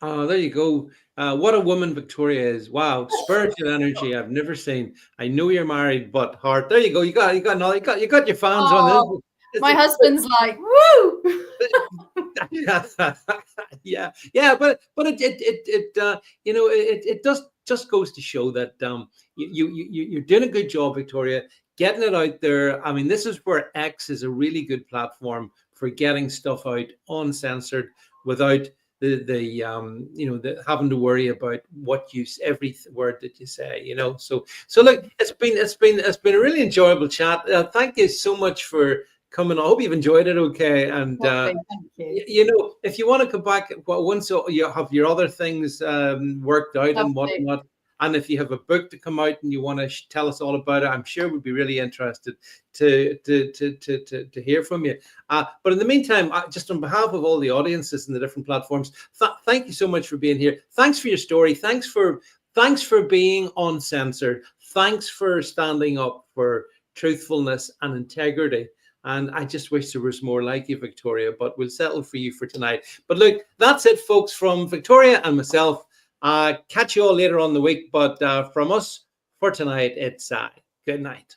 Oh, there you go. What a woman Victoria is. Wow, spiritual energy I've never seen. I know you're married, but heart. There you go. You got your fans on this. My husband's like, woo. yeah, but it you know, it just goes to show that you're doing a good job, Victoria, getting it out there. I mean, this is where X is a really good platform for getting stuff out uncensored without the having to worry about what you every word that you say, you know. So look, it's been a really enjoyable chat. Thank you so much for coming. I hope you've enjoyed it. Okay, and thank you. You know, if you want to come back once you have your other things worked out and whatnot, and if you have a book to come out and you want to tell us all about it, I'm sure we'd be really interested to hear from you. But in the meantime, just on behalf of all the audiences and the different platforms, thank you so much for being here. Thanks for your story. Thanks for being uncensored. Thanks for standing up for truthfulness and integrity. And I just wish there was more like you, Victoria, but we'll settle for you for tonight. But look, that's it, folks, from Victoria and myself. Catch you all later on the week. But from us for tonight, it's good night.